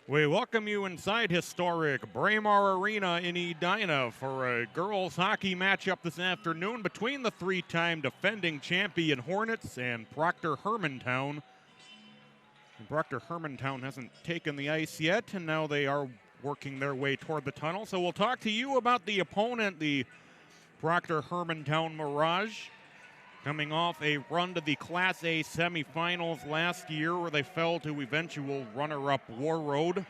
We welcome you inside historic Braemar Arena in Edina for a girls hockey matchup this afternoon between the three-time defending champion Hornets and Proctor Hermantown. And Proctor Hermantown hasn't taken the ice yet, and now they are working their way toward the tunnel. So we'll talk to you about the opponent, the Proctor Hermantown Mirage, coming off a run to the Class A semifinals last year where they fell to eventual runner-up Warroad.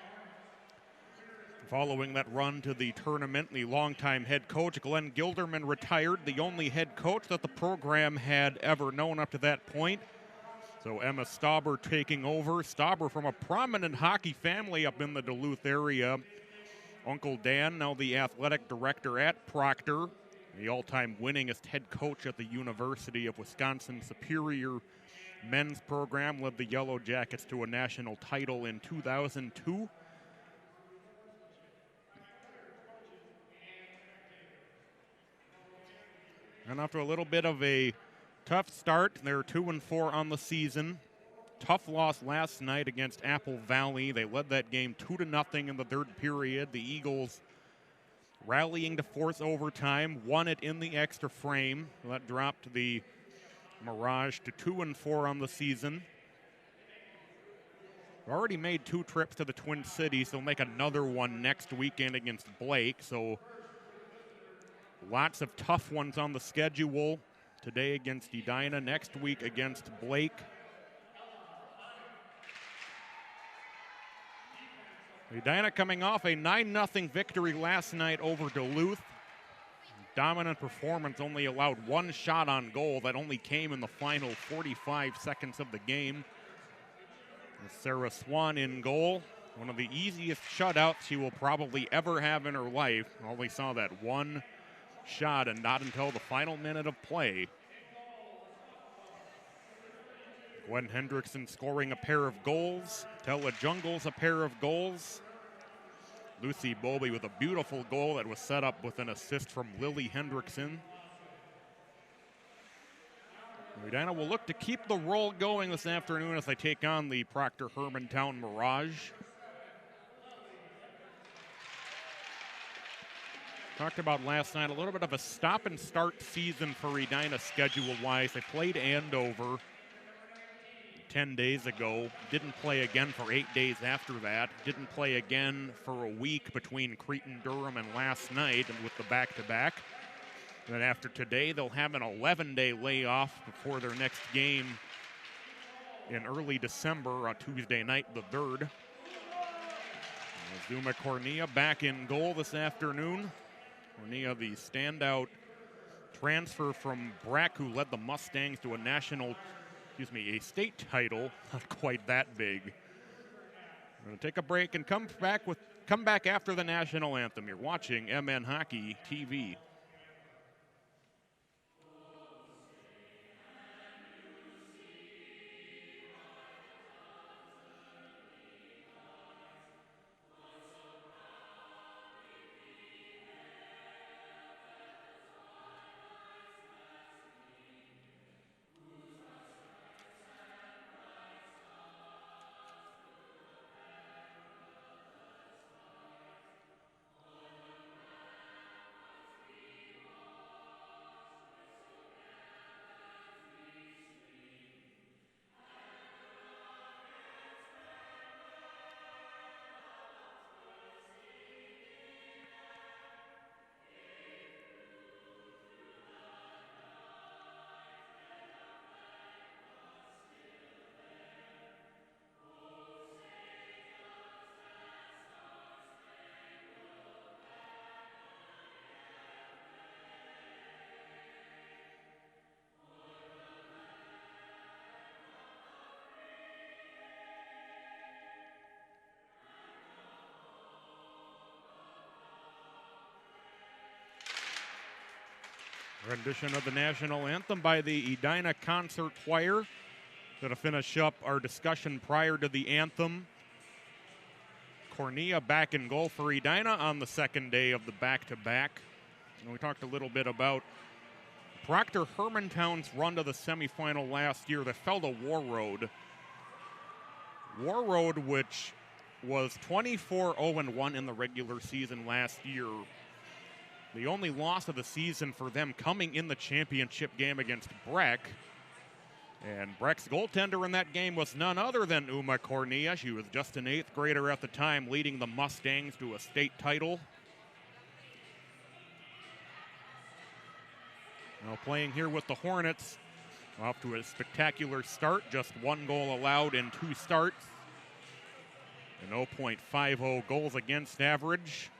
Following that run to the tournament, the longtime head coach Glenn Gilderman retired, the only head coach that the program had ever known up to that point. So Emma Stauber taking over. Stauber from a prominent hockey family up in the Duluth area. Uncle Dan, now the athletic director at Proctor, the all-time winningest head coach at the University of Wisconsin Superior men's program, led the Yellow Jackets to a national title in 2002. And after a little bit of a tough start, they're 2-4 on the season. Tough loss last night against Apple Valley. They led that game 2-0 in the third period. The Eagles rallying to force overtime, won it in the extra frame. That dropped the Mirage to 2-4 on the season. They've already made 2 trips to the Twin Cities. They'll make another one next weekend against Blake. So lots of tough ones on the schedule. Today against Edina, next week against Blake. Edina coming off a 9-0 victory last night over Duluth. Dominant performance, only allowed 1 shot on goal. That only came in the final 45 seconds of the game. With Sarah Swan in goal. One of the easiest shutouts she will probably ever have in her life. Only saw that 1 shot and not until the final minute of play. Gwen Hendrickson scoring a pair of goals. Tella Jungles a pair of goals. Lucy Bowlby with a beautiful goal that was set up with an assist from Lily Hendrickson. Edina will look to keep the roll going this afternoon as they take on the Proctor Hermantown Mirage. Talked about last night, a little bit of a stop-and-start season for Edina schedule-wise. They played Andover 10 days ago. Didn't play again for 8 days after that. Didn't play again for a week between Cretin-Durham and last night and with the back-to-back. Then after today, they'll have an 11-day layoff before their next game in early December on Tuesday night, the 3rd. Zuma Cornea back in goal this afternoon. Cornea, the standout transfer from Brack, who led the Mustangs to a state title, not quite that big. We're going to take a break and come back after the national anthem. You're watching MN Hockey TV. Rendition of the national anthem by the Edina Concert Choir. Going to finish up our discussion prior to the anthem. Cornea back in goal for Edina on the second day of the back-to-back. And we talked a little bit about Proctor Hermantown's run to the semifinal last year that fell to Warroad. Warroad, which was 24-0-1 in the regular season last year. The only loss of the season for them coming in the championship game against Breck. And Breck's goaltender in that game was none other than Uma Cornea. She was just an 8th grader at the time, leading the Mustangs to a state title. Now playing here with the Hornets, off to a spectacular start. Just 1 goal allowed in 2 starts. An 0.50 goals against average.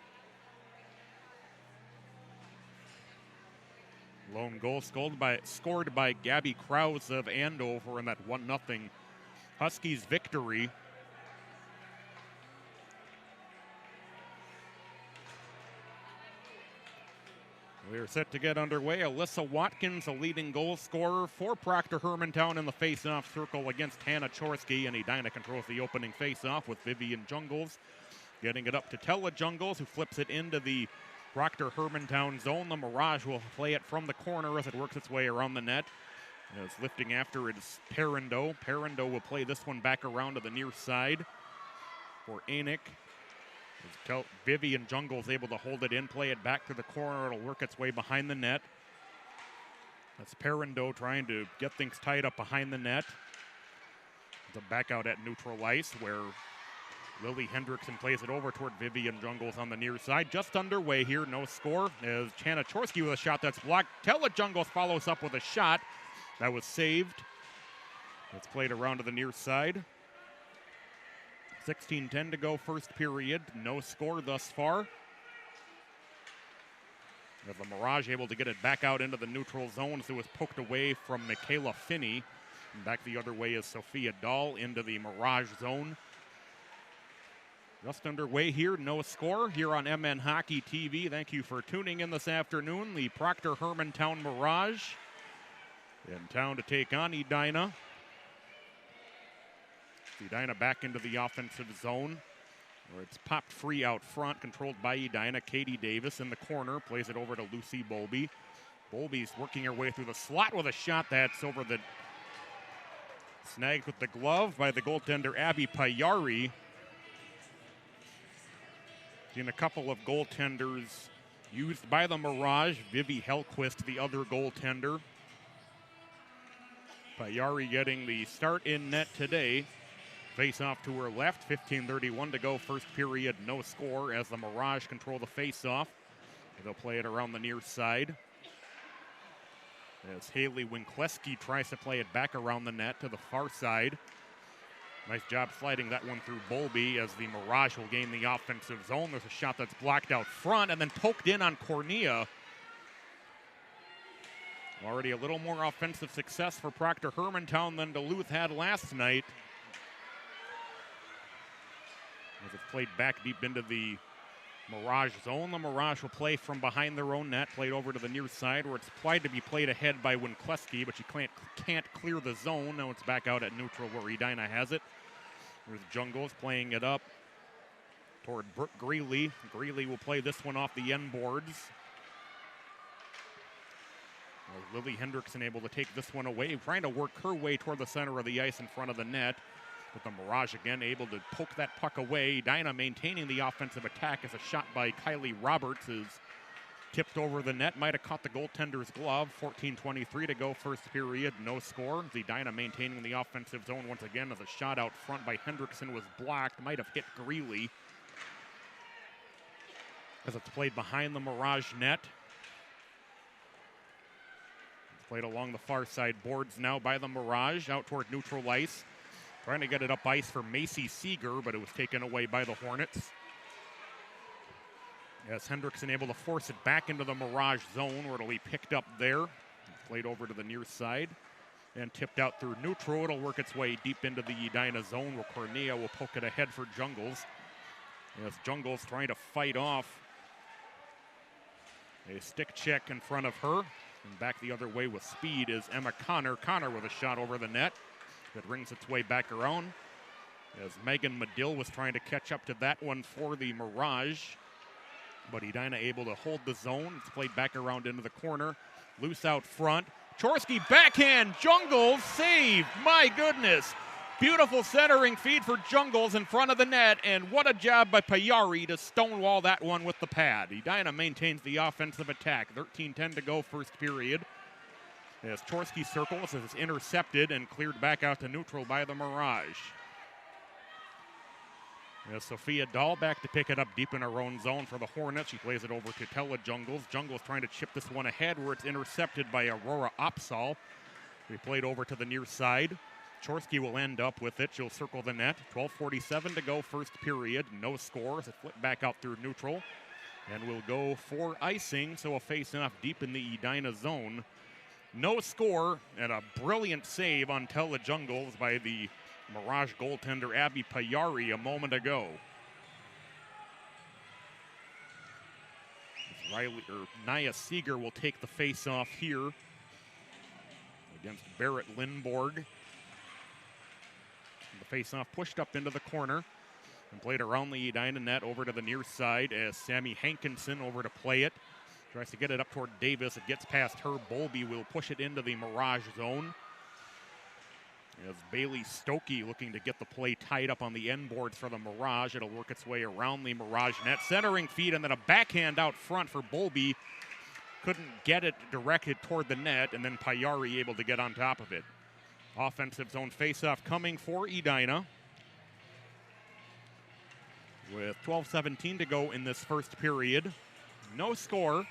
Lone goal scored by Gabby Krause of Andover in that 1-0 Huskies victory. We're set to get underway. Alyssa Watkins, a leading goal scorer for Proctor Hermantown in the face-off circle against Hannah Chorsky, and Edina controls the opening face-off with Vivian Jungles. Getting it up to Tella Jungles, who flips it into the Proctor Hermantown zone. The Mirage will play it from the corner as it works its way around the net. As lifting after it is Perindo. Perindo will play this one back around to the near side for Anick. Vivian Jungles able to hold it in, play it back to the corner. It'll work its way behind the net. That's Perindo trying to get things tied up behind the net. It's a back out at neutral ice where Lily Hendrickson plays it over toward Vivian Jungles on the near side. Just underway here, no score, as Hannah Chorsky with a shot that's blocked. Tella Jungles follows up with a shot that was saved. It's played around to the near side. 16:10 to go, first period. No score thus far. As the Mirage able to get it back out into the neutral zone, so it was poked away from Michaela Finney. And back the other way is Sophia Dahl into the Mirage zone. Just underway here, no score here on MN Hockey TV. Thank you for tuning in this afternoon. The Proctor Hermantown Mirage in town to take on Edina. Edina back into the offensive zone, where it's popped free out front, controlled by Edina. Katie Davis in the corner, plays it over to Lucy Bolby. Bolby's working her way through the slot with a shot that's over the snagged with the glove by the goaltender Abby Payari. Seen a couple of goaltenders used by the Mirage. Vivi Hellquist, the other goaltender. Payari getting the start in net today. Face off to her left, 15:31 to go, first period, no score as the Mirage control the face-off. They'll play it around the near side. As Haley Winkleski tries to play it back around the net to the far side. Nice job sliding that one through Bolby as the Mirage will gain the offensive zone. There's a shot that's blocked out front and then poked in on Cornea. Already a little more offensive success for Proctor Hermantown than Duluth had last night. As it's played back deep into the Mirage zone, the Mirage will play from behind their own net, played over to the near side where it's applied to be played ahead by Winkleski, but she can't clear the zone. Now it's back out at neutral where Edina has it. There's Jungles playing it up toward Brooke Greeley. Greeley will play this one off the end boards. Lily Hendrickson able to take this one away, trying to work her way toward the center of the ice in front of the net. But the Mirage again able to poke that puck away. Edina maintaining the offensive attack as a shot by Kylie Roberts is tipped over the net. Might have caught the goaltender's glove. 14:23 to go, first period, no score. Edina maintaining the offensive zone once again as a shot out front by Hendrickson was blocked. Might have hit Greeley as it's played behind the Mirage net. It's played along the far side boards now by the Mirage out toward neutral ice. Trying to get it up ice for Macy Seeger, but it was taken away by the Hornets. As Hendrickson able to force it back into the Mirage zone where it'll be picked up there. Played over to the near side and tipped out through neutral. It'll work its way deep into the Edina zone where Cornea will poke it ahead for Jungles. As Jungles trying to fight off a stick check in front of her. And back the other way with speed is Emma Connor. Connor with a shot over the net. That rings its way back around as Megan Medill was trying to catch up to that one for the Mirage. But Edina able to hold the zone. It's played back around into the corner. Loose out front. Chorsky backhand. Jungles saved. My goodness. Beautiful centering feed for Jungles in front of the net, and what a job by Payari to stonewall that one with the pad. Edina maintains the offensive attack. 13:10 to go, first period. As Chorsky circles, is intercepted and cleared back out to neutral by the Mirage. As Sophia Dahl back to pick it up deep in her own zone for the Hornets. She plays it over to Tella Jungles. Jungles trying to chip this one ahead where it's intercepted by Aurora Opsal. We played over to the near side. Chorsky will end up with it. She'll circle the net. 12:47 to go, first period. No scores. It flipped back out through neutral. And we'll go for icing, so a face-off deep in the Edina zone. No score, and a brilliant save on Tella Jungles by the Mirage goaltender Abby Payari a moment ago. Nia Seeger will take the face-off here against Barrett Lindborg. The face-off pushed up into the corner and played around the Edina net over to the near side as Sammy Hankinson over to play it. Tries to get it up toward Davis. It gets past her. Bolby will push it into the Mirage zone. As Bailey Stokey looking to get the play tied up on the end boards for the Mirage. It'll work its way around the Mirage net. Centering feed and then a backhand out front for Bolby. Couldn't get it directed toward the net, and then Payari able to get on top of it. Offensive zone faceoff coming for Edina. With 12:17 to go in this first period. No score,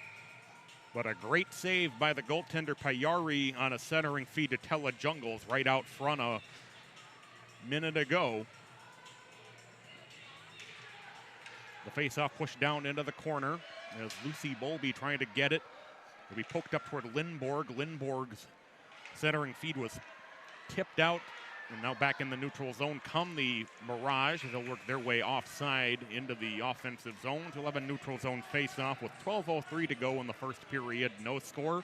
but a great save by the goaltender Payari on a centering feed to Tella Jungles right out front a minute ago. The faceoff pushed down into the corner as Lucy Bolby trying to get it. It'll be poked up toward Lindborg. Lindborg's centering feed was tipped out, and now back in the neutral zone come the Mirage as they'll work their way offside into the offensive zone. 11 neutral zone face-off with 12:03 to go in the first period. No score.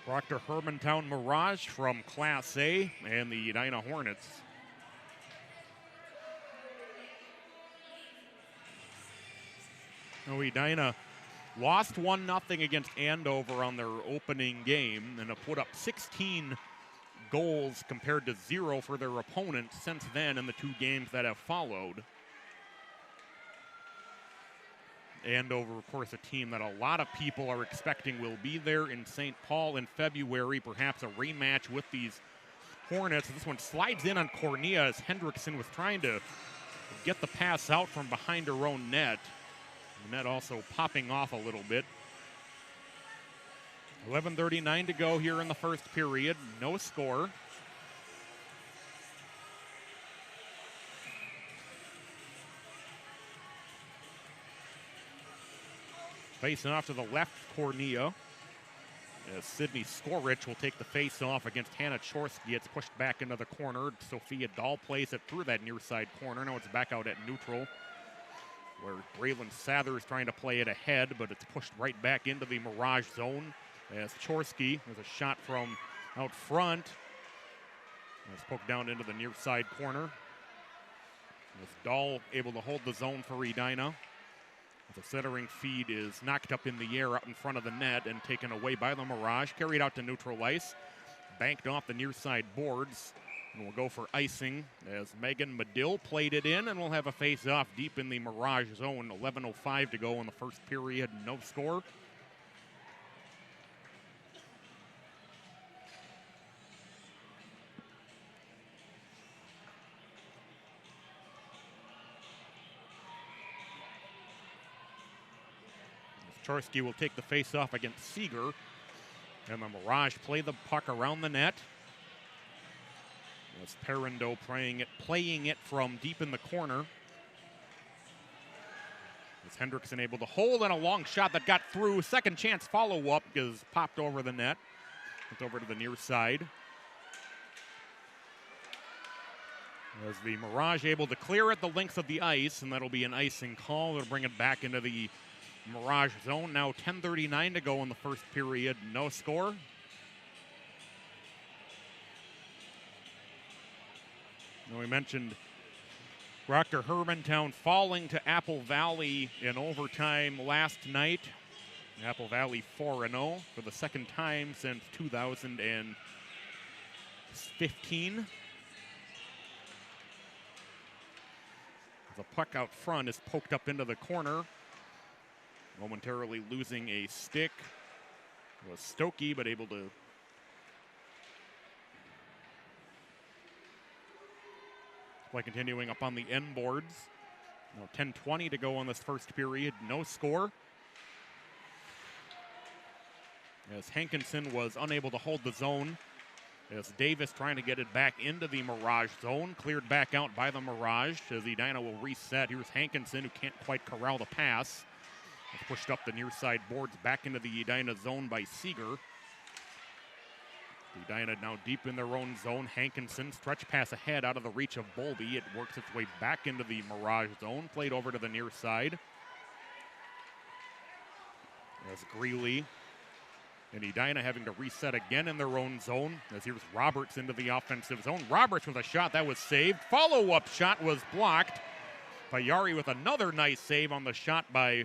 Proctor Hermantown Mirage from Class A and the Edina Hornets. Edina lost 1-0 against Andover on their opening game and have put up 16 goals compared to 0 for their opponents since then in the 2 games that have followed. Andover, of course, a team that a lot of people are expecting will be there in St. Paul in February, perhaps a rematch with these Hornets. This one slides in on Cornea as Hendrickson was trying to get the pass out from behind her own net. The net also popping off a little bit. 11:39 to go here in the first period. No score. Facing off to the left, Cornea. As Sydney Skorich will take the face-off against Hannah Chorsky. It's pushed back into the corner. Sophia Dahl plays it through that near side corner. Now it's back out at neutral, where Braylon Sathers trying to play it ahead, but it's pushed right back into the Mirage zone. As Chorsky, there's a shot from out front. It's poked down into the near side corner. As Dahl able to hold the zone for Edina. The centering feed is knocked up in the air out in front of the net and taken away by the Mirage. Carried out to neutral ice. Banked off the near side boards. And we'll go for icing as Megan Medill played it in, and we'll have a face-off deep in the Mirage zone. 11:05 to go in the first period. No score. Chorsky will take the face-off against Seeger. And the Mirage play the puck around the net. As Perrindo playing it from deep in the corner. As Hendrickson able to hold, and a long shot that got through. Second chance follow-up is popped over the net. It's over to the near side. As the Mirage able to clear it the length of the ice, and that'll be an icing call. It'll bring it back into the Mirage zone. Now 10:39 to go in the first period. No score. Now we mentioned Proctor Hermantown falling to Apple Valley in overtime last night. Apple Valley 4-0 for the second time since 2015. The puck out front is poked up into the corner. Momentarily losing a stick was Stokey, but able to play continuing up on the end boards. Now 10:20 to go on this first period. No score. As Hankinson was unable to hold the zone. As Davis trying to get it back into the Mirage zone. Cleared back out by the Mirage as Edina will reset. Here's Hankinson, who can't quite corral the pass. It's pushed up the near side boards back into the Edina zone by Seeger. Edina now deep in their own zone. Hankinson, stretch pass ahead out of the reach of Bowlby. It works its way back into the Mirage zone. Played over to the near side. As Greeley and Edina having to reset again in their own zone. As here's Roberts into the offensive zone. Roberts with a shot that was saved. Follow-up shot was blocked. Payari with another nice save on the shot by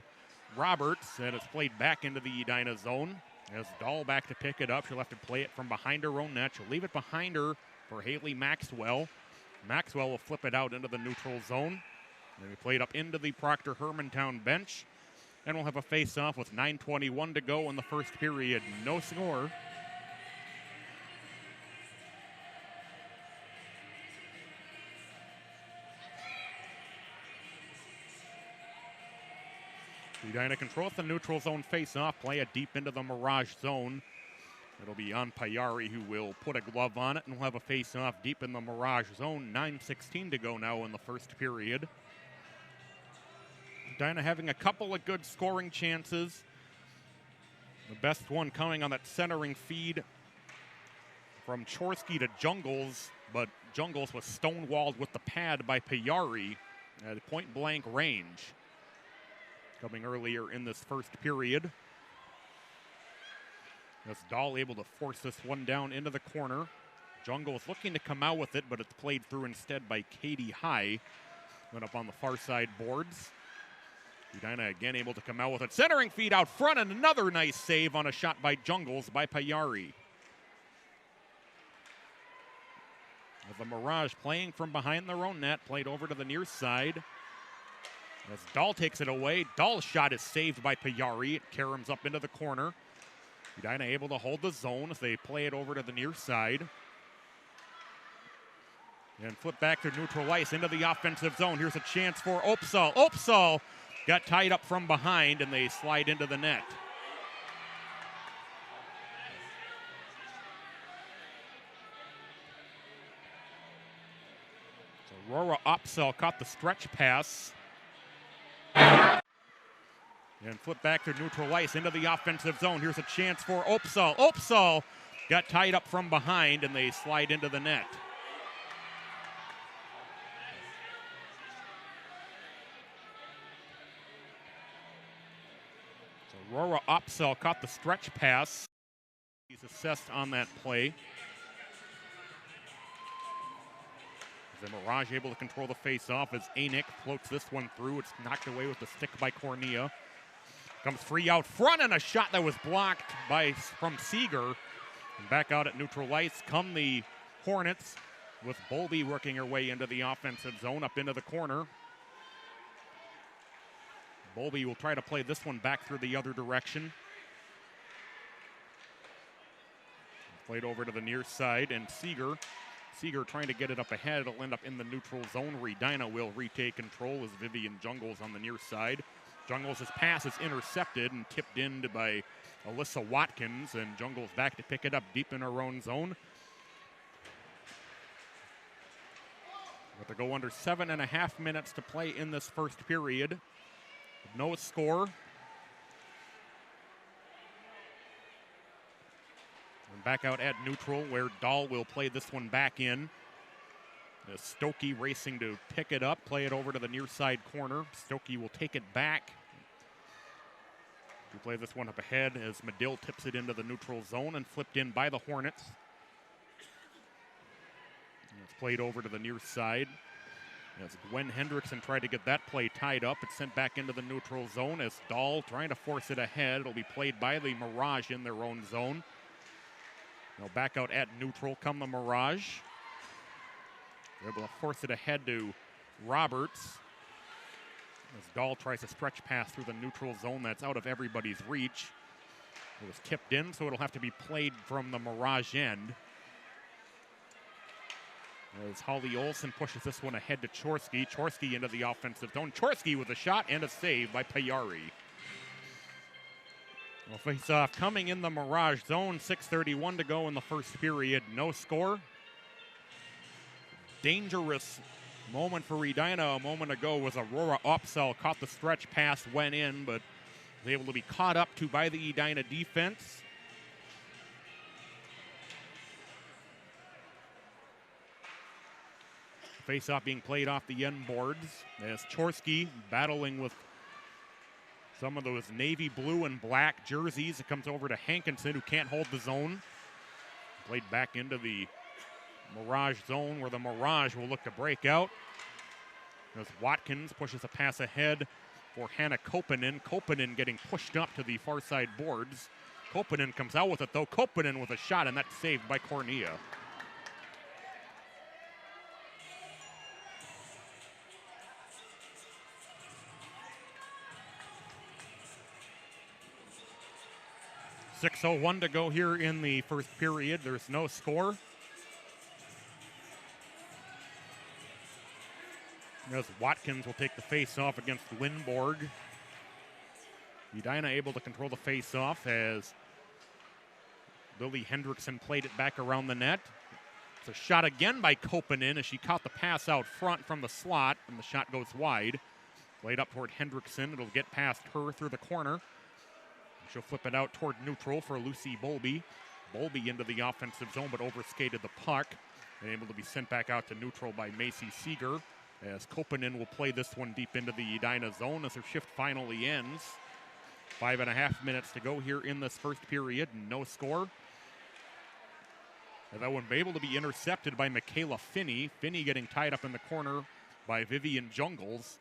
Roberts. And it's played back into the Edina zone. As Dahl back to pick it up. She'll have to play it from behind her own net. She'll leave it behind her for Haley Maxwell. Maxwell will flip it out into the neutral zone. And we played up into the Proctor Hermantown bench. And we'll have a face-off with 9:21 to go in the first period. No score. Edina controls the neutral zone face-off. Play it deep into the Mirage zone. It'll be on Payari, who will put a glove on it, and we'll have a face-off deep in the Mirage zone. 9:16 to go now in the first period. Edina having a couple of good scoring chances. The best one coming on that centering feed from Chorsky to Jungles, but Jungles was stonewalled with the pad by Payari at point-blank range. Coming earlier in this first period. As Dahl able to force this one down into the corner. Jungles looking to come out with it, but it's played through instead by Katie High. Went up on the far side boards. Edina again able to come out with it. Centering feed out front, and another nice save on a shot by Jungles by Payari. As the Mirage playing from behind their own net, played over to the near side. As Dahl takes it away, Dahl's shot is saved by Payari. It caroms up into the corner. Edina able to hold the zone as they play it over to the near side. And flip back to neutral ice into the offensive zone. Here's a chance for Opsahl. Opsahl got tied up from behind, and they slide into the net. So Aurora Opsahl caught the stretch pass. And flip back to neutral ice into the offensive zone. Here's a chance for Opsahl. Opsahl got tied up from behind, and they slide into the net. So Aurora Opsahl caught the stretch pass. He's assessed on that play. The Mirage able to control the face-off as Anick floats this one through. It's knocked away with the stick by Cornea. Comes free out front, and a shot that was blocked from Seeger. And back out at neutral ice come the Hornets, with Bowlby working her way into the offensive zone up into the corner. Bowlby will try to play this one back through the other direction. Played over to the near side, and Seeger trying to get it up ahead. It'll end up in the neutral zone. Edina will retake control as Vivian Jungles on the near side. Jungles' pass is intercepted and tipped in by Alyssa Watkins, and Jungles back to pick it up deep in her own zone. But to go under 7.5 minutes to play in this first period. No score. And back out at neutral, where Dahl will play this one back in. Stokey racing to pick it up, play it over to the near side corner. Stokey will take it back. To play this one up ahead as Medill tips it into the neutral zone and flipped in by the Hornets. And it's played over to the near side. As Gwen Hendrickson tried to get that play tied up, it's sent back into the neutral zone as Dahl trying to force it ahead. It'll be played by the Mirage in their own zone. Now back out at neutral come the Mirage. They're able to force it ahead to Roberts. As Dahl tries to stretch pass through the neutral zone, that's out of everybody's reach. It was tipped in, so it'll have to be played from the Mirage end. As Holly Olsen pushes this one ahead to Chorsky. Chorsky into the offensive zone. Chorsky with a shot and a save by Payari. Well, face-off coming in the Mirage zone. 6:31 to go in the first period. No score. Dangerous moment for Edina a moment ago was Aurora Opsal. Caught the stretch pass, went in, but was able to be caught up to by the Edina defense. Face-off being played off the end boards as Chorsky battling with some of those navy blue and black jerseys. It comes over to Hankinson, who can't hold the zone. Played back into the Mirage zone, where the Mirage will look to break out. As Watkins pushes a pass ahead for Hannah Koppanen. Koppanen getting pushed up to the far side boards. Koppanen comes out with it, though. Koppanen with a shot, and that's saved by Cornea. .6:01 to go here in the first period. There's no score. As Watkins will take the face-off against Lindborg. Edina able to control the face-off as Lily Hendrickson played it back around the net. It's a shot again by Koppanen as she caught the pass out front from the slot, and the shot goes wide. Played up toward Hendrickson. It'll get past her through the corner. She'll flip it out toward neutral for Lucy Bolby. Bolby into the offensive zone, but overskated the puck. And able to be sent back out to neutral by Macy Seeger. As Koppanen will play this one deep into the Edina zone as her shift finally ends. 5.5 minutes to go here in this first period. No score. And that one able to be intercepted by Michaela Finney. Finney getting tied up in the corner by Vivian Jungles.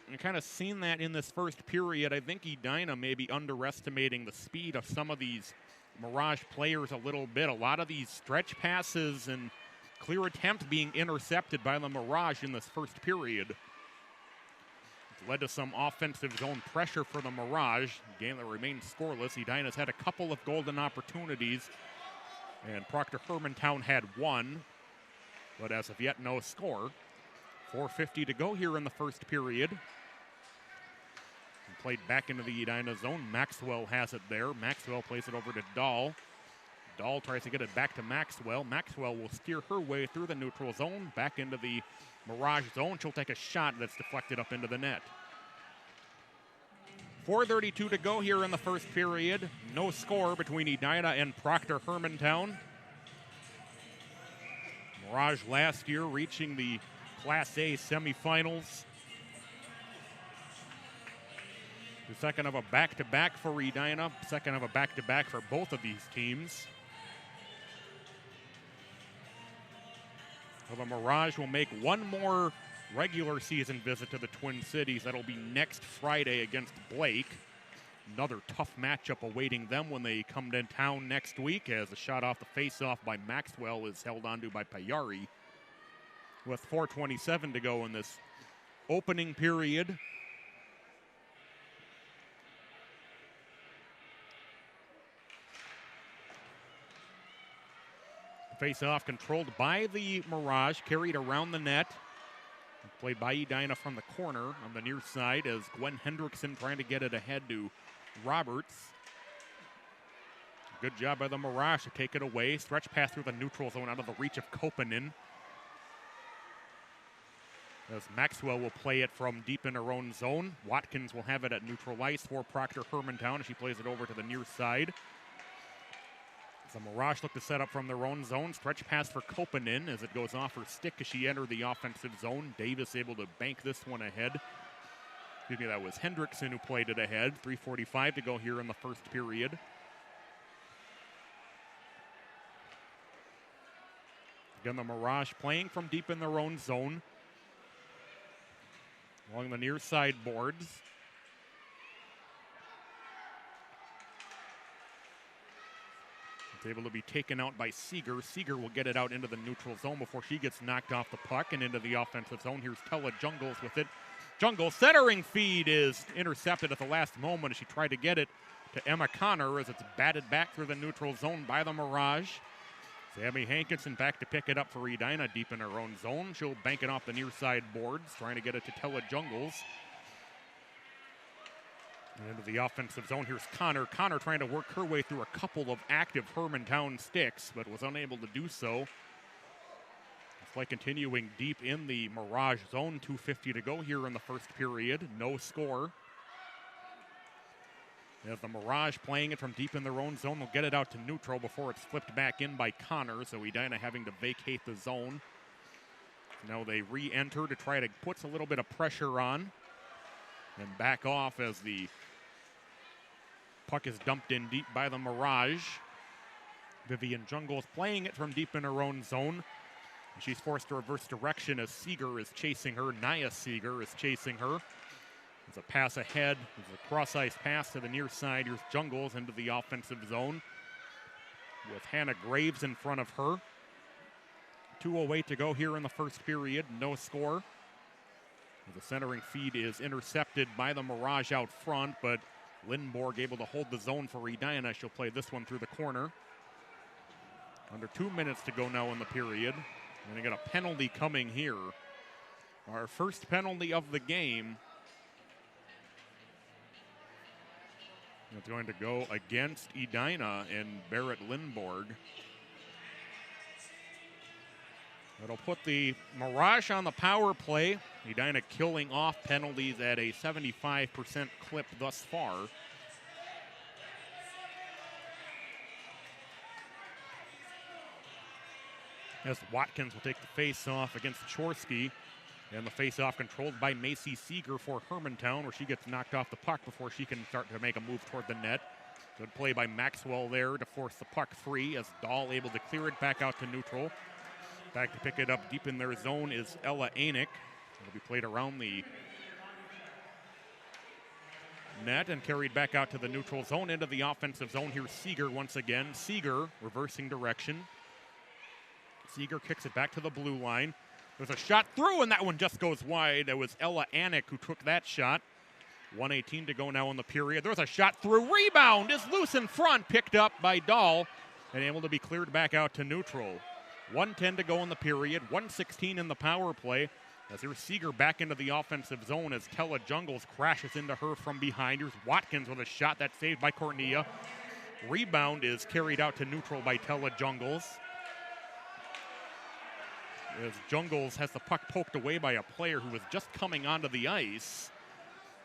And kind of seen that in this first period. I think Edina may be underestimating the speed of some of these Mirage players a little bit. A lot of these stretch passes and clear attempts being intercepted by the Mirage in this first period. It's led to some offensive zone pressure for the Mirage. Game that remains scoreless. Edina's had a couple of golden opportunities, and Proctor Hermantown had one, but as of yet, no score. 4:50 to go here in the first period. And played back into the Edina zone. Maxwell has it there. Maxwell plays it over to Dahl. Dahl tries to get it back to Maxwell. Maxwell will steer her way through the neutral zone, back into the Mirage zone. She'll take a shot that's deflected up into the net. 4:32 to go here in the first period. No score between Edina and Proctor Hermantown. Mirage last year reaching the Class A semifinals. The second of a back-to-back for Edina. Second of a back-to-back for both of these teams. So the Mirage will make one more regular season visit to the Twin Cities. That'll be next Friday against Blake. Another tough matchup awaiting them when they come to town next week, as a shot off the face-off by Maxwell is held onto by Payari. With 4:27 to go in this opening period. Face-off controlled by the Mirage, carried around the net. Played by Edina from the corner on the near side as Gwen Hendrickson trying to get it ahead to Roberts. Good job by the Mirage to take it away. Stretch pass through the neutral zone out of the reach of Koppanen. As Maxwell will play it from deep in her own zone. Watkins will have it at neutral ice for Proctor Hermantown as she plays it over to the near side. The Mirage look to set up from their own zone. Stretch pass for Koppanen as it goes off her stick as she entered the offensive zone. Davis able to bank this one ahead. Excuse me, that was Hendrickson who played it ahead. 3:45 to go here in the first period. Again, the Mirage playing from deep in their own zone. Along the near side boards. It's able to be taken out by Seeger. Seeger will get it out into the neutral zone before she gets knocked off the puck and into the offensive zone. Here's Tella Jungles with it. Jungle centering feed is intercepted at the last moment as she tried to get it to Emma Connor as it's batted back through the neutral zone by the Mirage. Sammy Hankinson back to pick it up for Edina deep in her own zone. She'll bank it off the near side boards, trying to get it to Tella Jungles. And into the offensive zone, here's Connor. Connor trying to work her way through a couple of active Hermantown sticks, but was unable to do so. Play continuing deep in the Mirage zone. 2:50 to go here in the first period. No score. As the Mirage playing it from deep in their own zone, they'll get it out to neutral before it's flipped back in by Connor, so Edina having to vacate the zone. Now they re-enter to try to put a little bit of pressure on and back off as the puck is dumped in deep by the Mirage. Vivian Jungles playing it from deep in her own zone. She's forced to reverse direction as Seeger is chasing her. Nia Seeger is chasing her. There's a pass ahead. There's a cross-ice pass to the near side. Here's Jungles into the offensive zone with Hannah Graves in front of her. 2:08 to go here in the first period. No score. The centering feed is intercepted by the Mirage out front, but Lindborg able to hold the zone for Edina. She'll play this one through the corner. Under 2 minutes to go now in the period. And we got a penalty coming here. Our first penalty of the game. It's going to go against Edina and Barrett Lindborg. That'll put the Mirage on the power play. Edina killing off penalties at a 75% clip thus far. As Watkins will take the face-off against Chorsky. And the face-off controlled by Macy Seeger for Hermantown, where she gets knocked off the puck before she can start to make a move toward the net. Good play by Maxwell there to force the puck free as Dahl able to clear it back out to neutral. Back to pick it up deep in their zone is Ella Anik. It'll be played around the net and carried back out to the neutral zone into the offensive zone. Here's Seeger once again. Seeger reversing direction. Seeger kicks it back to the blue line. There's a shot through, and that one just goes wide. It was Ella Anik who took that shot. 1:18 to go now in the period. There's a shot through. Rebound is loose in front, picked up by Dahl, and able to be cleared back out to neutral. 1:10 to go in the period. 1:16 in the power play. As here's Seeger back into the offensive zone as Tella Jungles crashes into her from behind. Here's Watkins with a shot that's saved by Cornea. Rebound is carried out to neutral by Tella Jungles. As Jungles has the puck poked away by a player who was just coming onto the ice,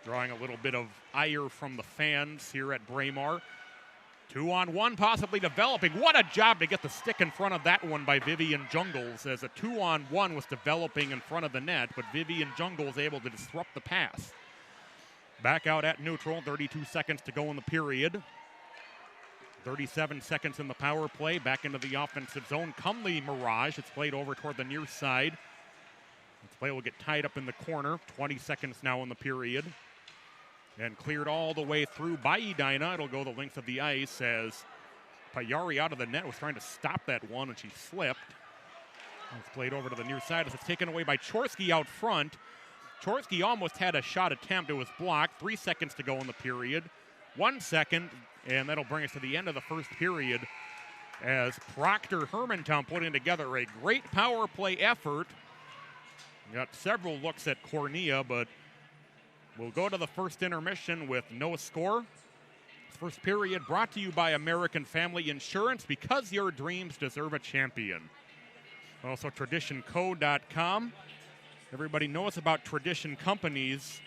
drawing a little bit of ire from the fans here at Braemar. 2-on-1 possibly developing. What a job to get the stick in front of that one by Vivian Jungles, as a 2-on-1 was developing in front of the net, but Vivian Jungles able to disrupt the pass. Back out at neutral, 32 seconds to go in the period. 37 seconds in the power play. Back into the offensive zone come the Mirage. It's played over toward the near side. This play will get tied up in the corner. 20 seconds now in the period. And cleared all the way through by Edina. It'll go the length of the ice as Payari out of the net was trying to stop that one, and she slipped. It's played over to the near side as it's taken away by Chorsky out front. Chorsky almost had a shot attempt. It was blocked. 3 seconds to go in the period. 1 second, and that'll bring us to the end of the first period as Proctor Hermantown putting together a great power play effort. Got several looks at Cornea, but we'll go to the first intermission with no score. First period brought to you by American Family Insurance, because your dreams deserve a champion. Also traditionco.com. Everybody knows about Tradition Companies.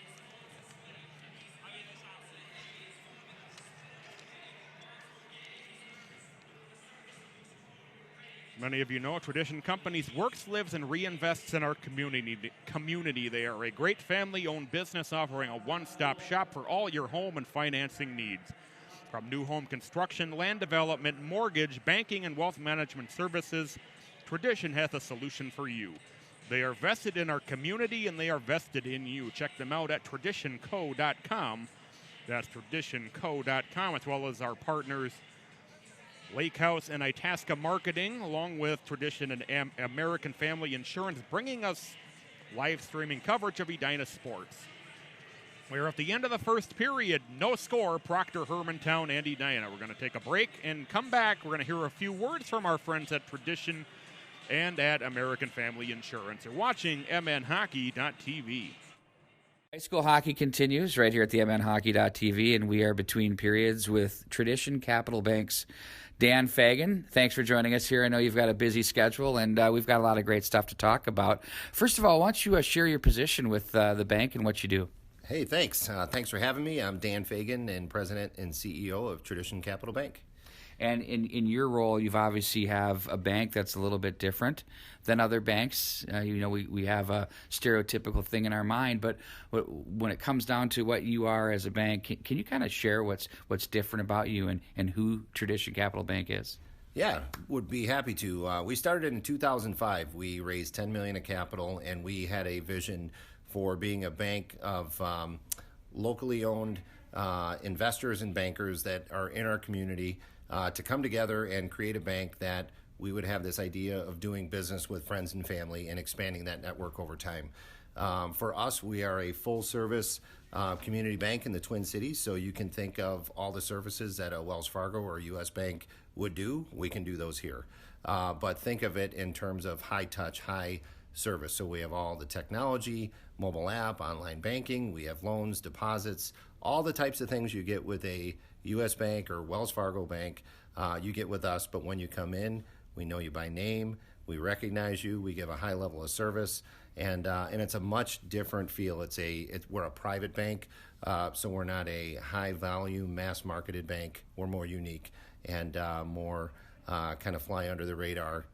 Many of you know Tradition Companies works, lives, and reinvests in our community. They are a great family-owned business offering a one-stop shop for all your home and financing needs. From new home construction, land development, mortgage, banking, and wealth management services, Tradition has a solution for you. They are vested in our community, and they are vested in you. Check them out at traditionco.com. That's traditionco.com, as well as our partners Lake House and Itasca Marketing, along with Tradition and American Family Insurance, bringing us live streaming coverage of Edina sports. We're at the end of the first period. No score. Proctor, Hermantown, and Edina. We're going to take a break and come back. We're going to hear a few words from our friends at Tradition and at American Family Insurance. You're watching MNHockey.tv. High school hockey continues right here at the MNHockey.tv, and we are between periods with Tradition Capital Bank's Dan Fagan. Thanks for joining us here. I know you've got a busy schedule, and we've got a lot of great stuff to talk about. First of all, why don't you share your position with the bank and what you do? Hey, thanks. Thanks for having me. I'm Dan Fagan, and President and CEO of Tradition Capital Bank. And in your role, you've obviously have a bank that's a little bit different than other banks. We have a stereotypical thing in our mind, but when it comes down to what you are as a bank, can you kind of share what's different about you and who Tradition Capital Bank is? Yeah, would be happy to. We started in 2005. We raised $10 million of capital, and we had a vision for being a bank of locally owned investors and bankers that are in our community to come together and create a bank that we would have this idea of doing business with friends and family and expanding that network over time. For us, we are a full-service community bank in the Twin Cities, so you can think of all the services that a Wells Fargo or a U.S. bank would do. We can do those here. But think of it in terms of high-touch, high service. So we have all the technology, mobile app, online banking. We have loans, deposits, all the types of things you get with a U.S. bank or Wells Fargo bank, you get with us. But when you come in, we know you by name, we recognize you, we give a high level of service, and it's a much different feel. We're a private bank, so we're not a high value mass marketed bank. We're more unique and more kind of fly under the radar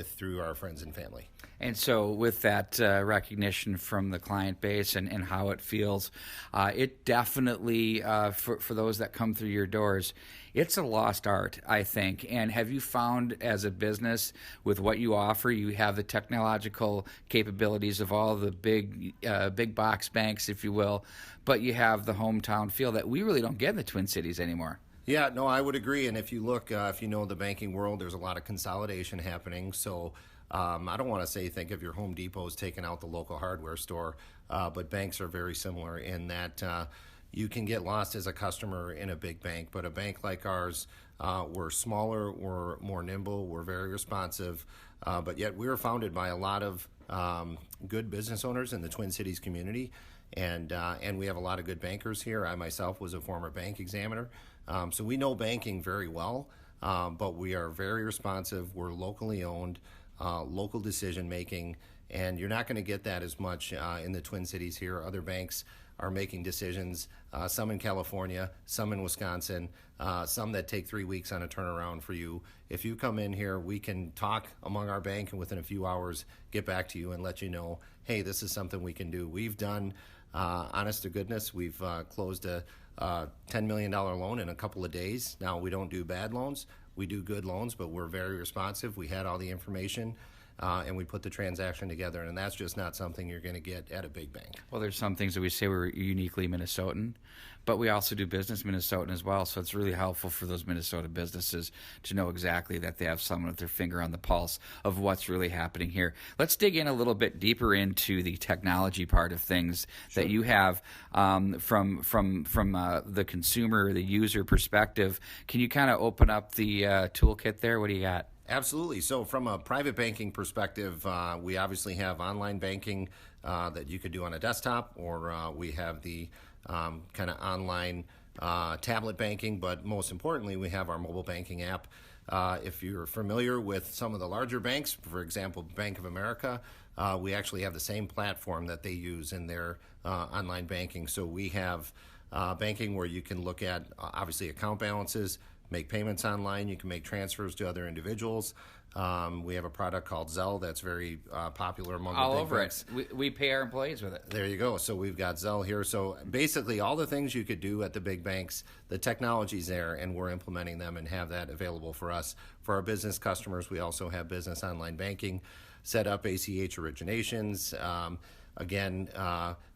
through our friends and family. And so with that recognition from the client base and how it feels, it definitely, for those that come through your doors, it's a lost art, I think. And have you found as a business with what you offer, you have the technological capabilities of all the big box banks, if you will, but you have the hometown feel that we really don't get in the Twin Cities anymore. Yeah, no, I would agree. And if you look, if you know the banking world, there's a lot of consolidation happening. So I don't want to think of your Home Depot's taking out the local hardware store, but banks are very similar in that you can get lost as a customer in a big bank. But a bank like ours, we're smaller, we're more nimble, we're very responsive, but yet we were founded by a lot of good business owners in the Twin Cities community. And we have a lot of good bankers here. I myself was a former bank examiner. So we know banking very well, but we are very responsive. We're locally owned, local decision making, and you're not going to get that as much in the Twin Cities here. Other banks are making decisions, some in California, some in Wisconsin, some that take 3 weeks on a turnaround for you. If you come in here, we can talk among our bank and within a few hours get back to you and let you know, hey, this is something we can do. We've done, honest to goodness, we've closed a $10 million loan in a couple of days. Now, we don't do bad loans. We do good loans, but we're very responsive. We had all the information, and we put the transaction together, and that's just not something you're going to get at a big bank. Well, there's some things that we say we're uniquely Minnesotan, but we also do business Minnesotan as well, so it's really helpful for those Minnesota businesses to know exactly that they have someone with their finger on the pulse of what's really happening here. Let's dig in a little bit deeper into the technology part of things that you have from the consumer, the user perspective. Can you kind of open up the toolkit there? What do you got? Absolutely. So from a private banking perspective, we obviously have online banking that you could do on a desktop, or we have the kind of online tablet banking, but most importantly, we have our mobile banking app. If you're familiar with some of the larger banks, for example, Bank of America, we actually have the same platform that they use in their online banking. So we have banking where you can look at, obviously, account balances, make payments online. You can make transfers to other individuals. We have a product called Zelle that's very popular among all the big over banks. We pay our employees with it. There you go. So we've got Zelle here. So basically all the things you could do at the big banks, the technology's there, and we're implementing them and have that available for us. For our business customers, we also have business online banking, set up ACH originations. Again,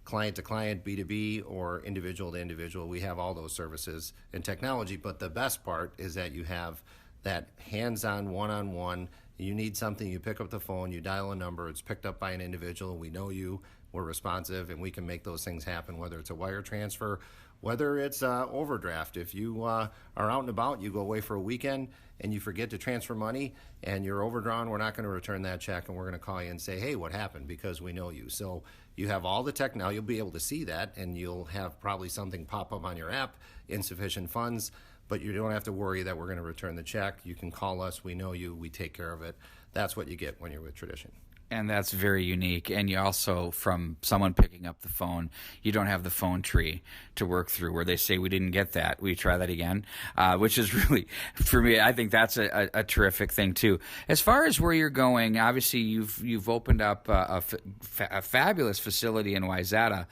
client to client, B2B, or individual to individual. We have all those services and technology, but the best part is that you have that hands-on, one-on-one. You need something, you pick up the phone, you dial a number, it's picked up by an individual, we know you, we're responsive, and we can make those things happen, whether it's a wire transfer, whether it's overdraft. If you are out and about, you go away for a weekend and you forget to transfer money and you're overdrawn, we're not going to return that check, and we're going to call you and say, hey, what happened? Because we know you. So you have all the tech now. You'll be able to see that, and you'll have probably something pop up on your app, insufficient funds, but you don't have to worry that we're going to return the check. You can call us. We know you. We take care of it. That's what you get when you're with Tradition. And that's very unique. And you also, from someone picking up the phone, you don't have the phone tree to work through where they say, we didn't get that. We try that again, which is really, for me, I think that's a terrific thing too. As far as where you're going, obviously you've opened up a fabulous facility in Wayzata.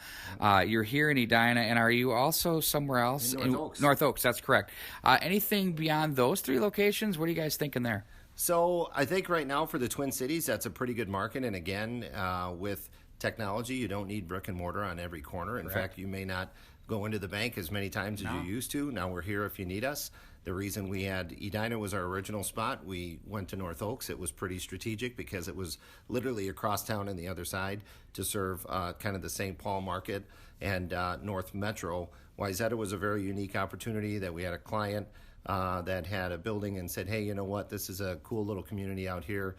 You're here in Edina, and are you also somewhere else? In North Oaks. North Oaks, that's correct. Anything beyond those 3 locations? What are you guys thinking there? So I think right now for the Twin Cities, that's a pretty good market. And again, with technology, you don't need brick and mortar on every corner. In fact, you may not go into the bank as many times as you used to. Now we're here if you need us. The reason we had Edina was our original spot. We went to North Oaks. It was pretty strategic because it was literally across town on the other side to serve kind of the St. Paul market and North Metro. Wayzata was a very unique opportunity that we had a client that had a building and said, hey, you know what, this is a cool little community out here.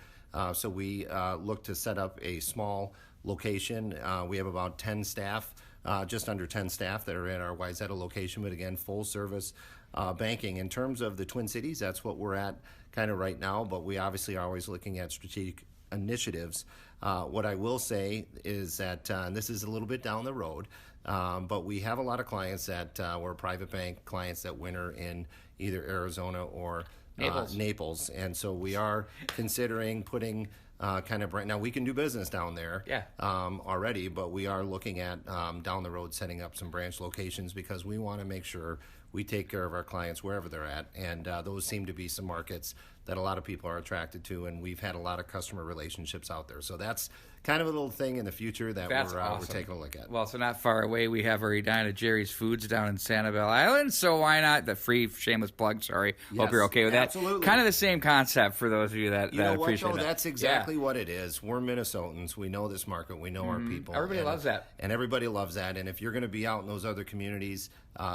So we looked to set up a small location. We have about 10 staff, just under 10 staff that are at our Wayzata location, but again, full service banking. In terms of the Twin Cities, that's what we're at kind of right now, but we obviously are always looking at strategic initiatives. What I will say is that, and this is a little bit down the road, but we have a lot of clients that were private bank clients that winter in either Arizona or Naples. And so we are considering putting kind of right now, we can do business down there already, but we are looking at down the road setting up some branch locations because we want to make sure we take care of our clients wherever they're at. And those seem to be some markets that a lot of people are attracted to, and we've had a lot of customer relationships out there. So that's kind of a little thing in the future that we're taking a look at. Well, so not far away, we have our Edina Jerry's Foods down in Sanibel Island, so why not? The free shameless plug, sorry. Yes, hope you're okay with that. Absolutely. Kind of the same concept for those of you that appreciate what, that. That's exactly what it is. We're Minnesotans. We know this market. We know our people. Everybody loves that. And everybody loves that. And if you're going to be out in those other communities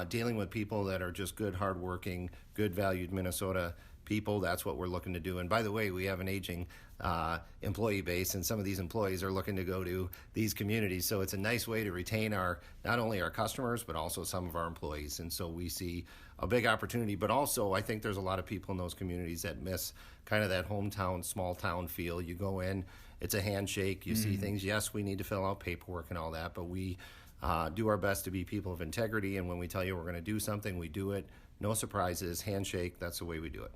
dealing with people that are just good, hardworking, good, valued Minnesota people, that's what we're looking to do. And by the way, we have an aging employee base, and some of these employees are looking to go to these communities. So it's a nice way to retain not only our customers, but also some of our employees. And so we see a big opportunity. But also, I think there's a lot of people in those communities that miss kind of that hometown, small town feel. You go in, it's a handshake, you see things. Yes, we need to fill out paperwork and all that, but we do our best to be people of integrity. And when we tell you we're going to do something, we do it. No surprises, handshake, that's the way we do it.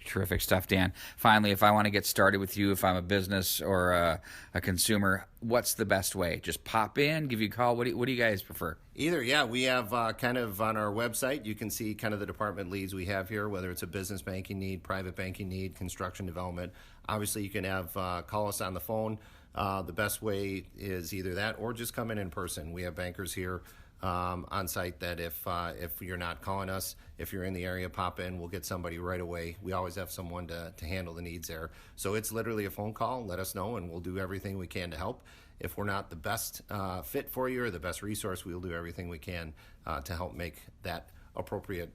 Terrific stuff, Dan. Finally, if I want to get started with you, if I'm a business or a consumer, what's the best way? Just pop in, give you a call? What do you guys prefer? Either, yeah. We have kind of on our website, you can see kind of the department leads we have here, whether it's a business banking need, private banking need, construction development. Obviously, you can have call us on the phone. The best way is either that or just come in person. We have bankers here on site that if you're not calling us, if you're in the area, pop in, we'll get somebody right away. We always have someone to handle the needs there. So it's literally a phone call, let us know, and we'll do everything we can to help. If we're not the best fit for you or the best resource, we'll do everything we can to help make that appropriate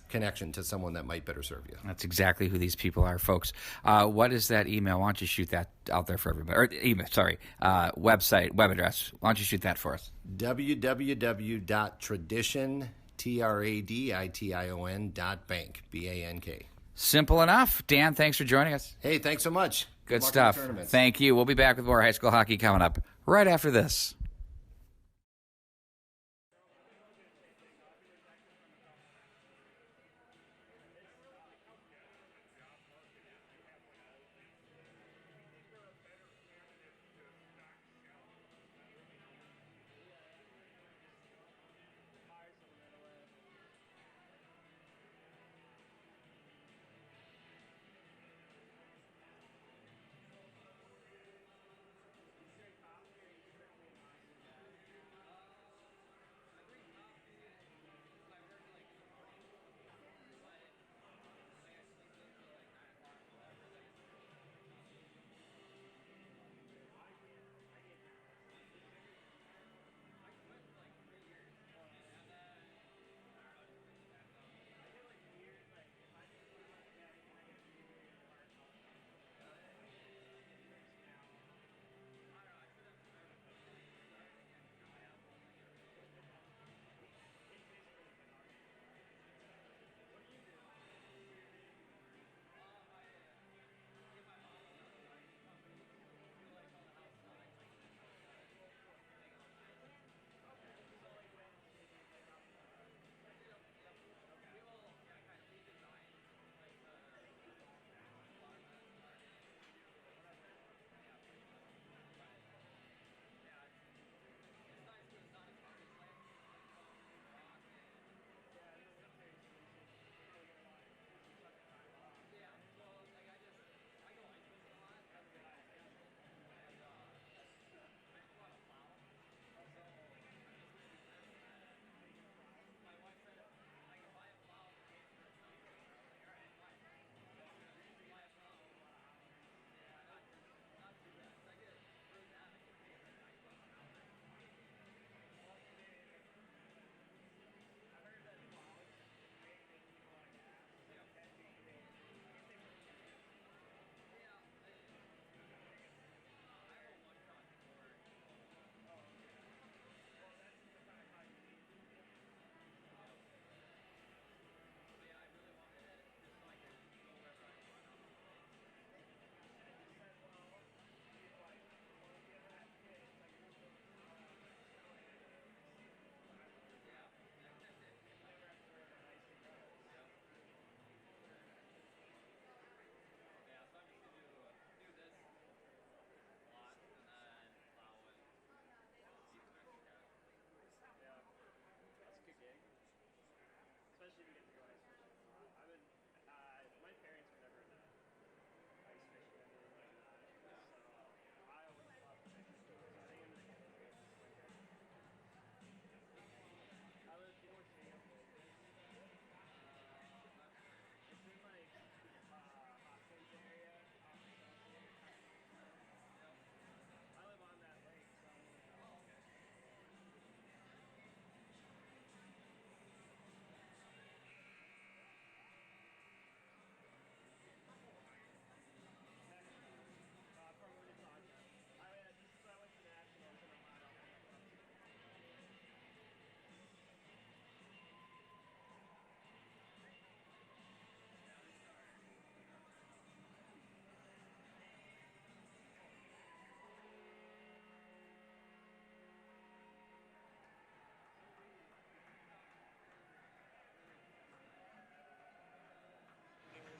connection to someone that might better serve you. That's exactly who these people are, folks. What is that email? Why don't you shoot that out there for everybody? Or email, sorry, website, web address. Why don't you shoot that for us? www.tradition.bank, B-A-N-K. Simple enough. Dan, thanks for joining us. Hey, thanks so much. Good stuff. Thank you. We'll be back with more high school hockey coming up right after this.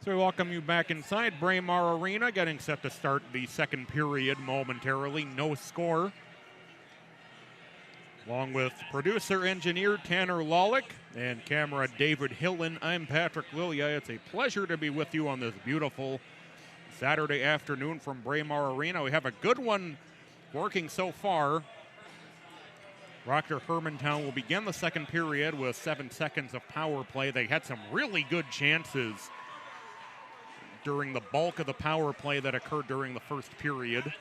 So we welcome you back inside Braemar Arena, getting set to start the second period momentarily. No score. Along with producer-engineer Tanner Lawlick and camera David Hillen, I'm Patrick Lilia. It's a pleasure to be with you on this beautiful Saturday afternoon from Braemar Arena. We have a good one working so far. Proctor Hermantown will begin the second period with 7 seconds of power play. They had some really good chances during the bulk of the power play that occurred during the first period.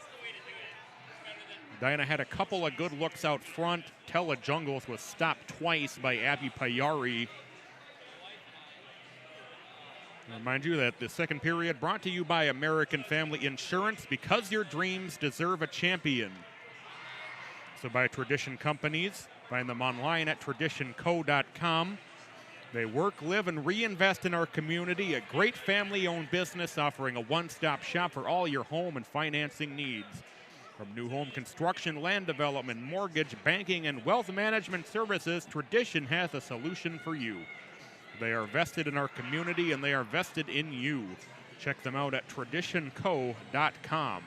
Edina had a couple of good looks out front. Tella Jungles was stopped twice by Abby Payari. I remind you that the second period brought to you by American Family Insurance, because your dreams deserve a champion. So by Tradition Companies, find them online at traditionco.com. They work, live, and reinvest in our community. A great family-owned business offering a one-stop shop for all your home and financing needs. From new home construction, land development, mortgage, banking, and wealth management services, Tradition has a solution for you. They are vested in our community, and they are vested in you. Check them out at traditionco.com.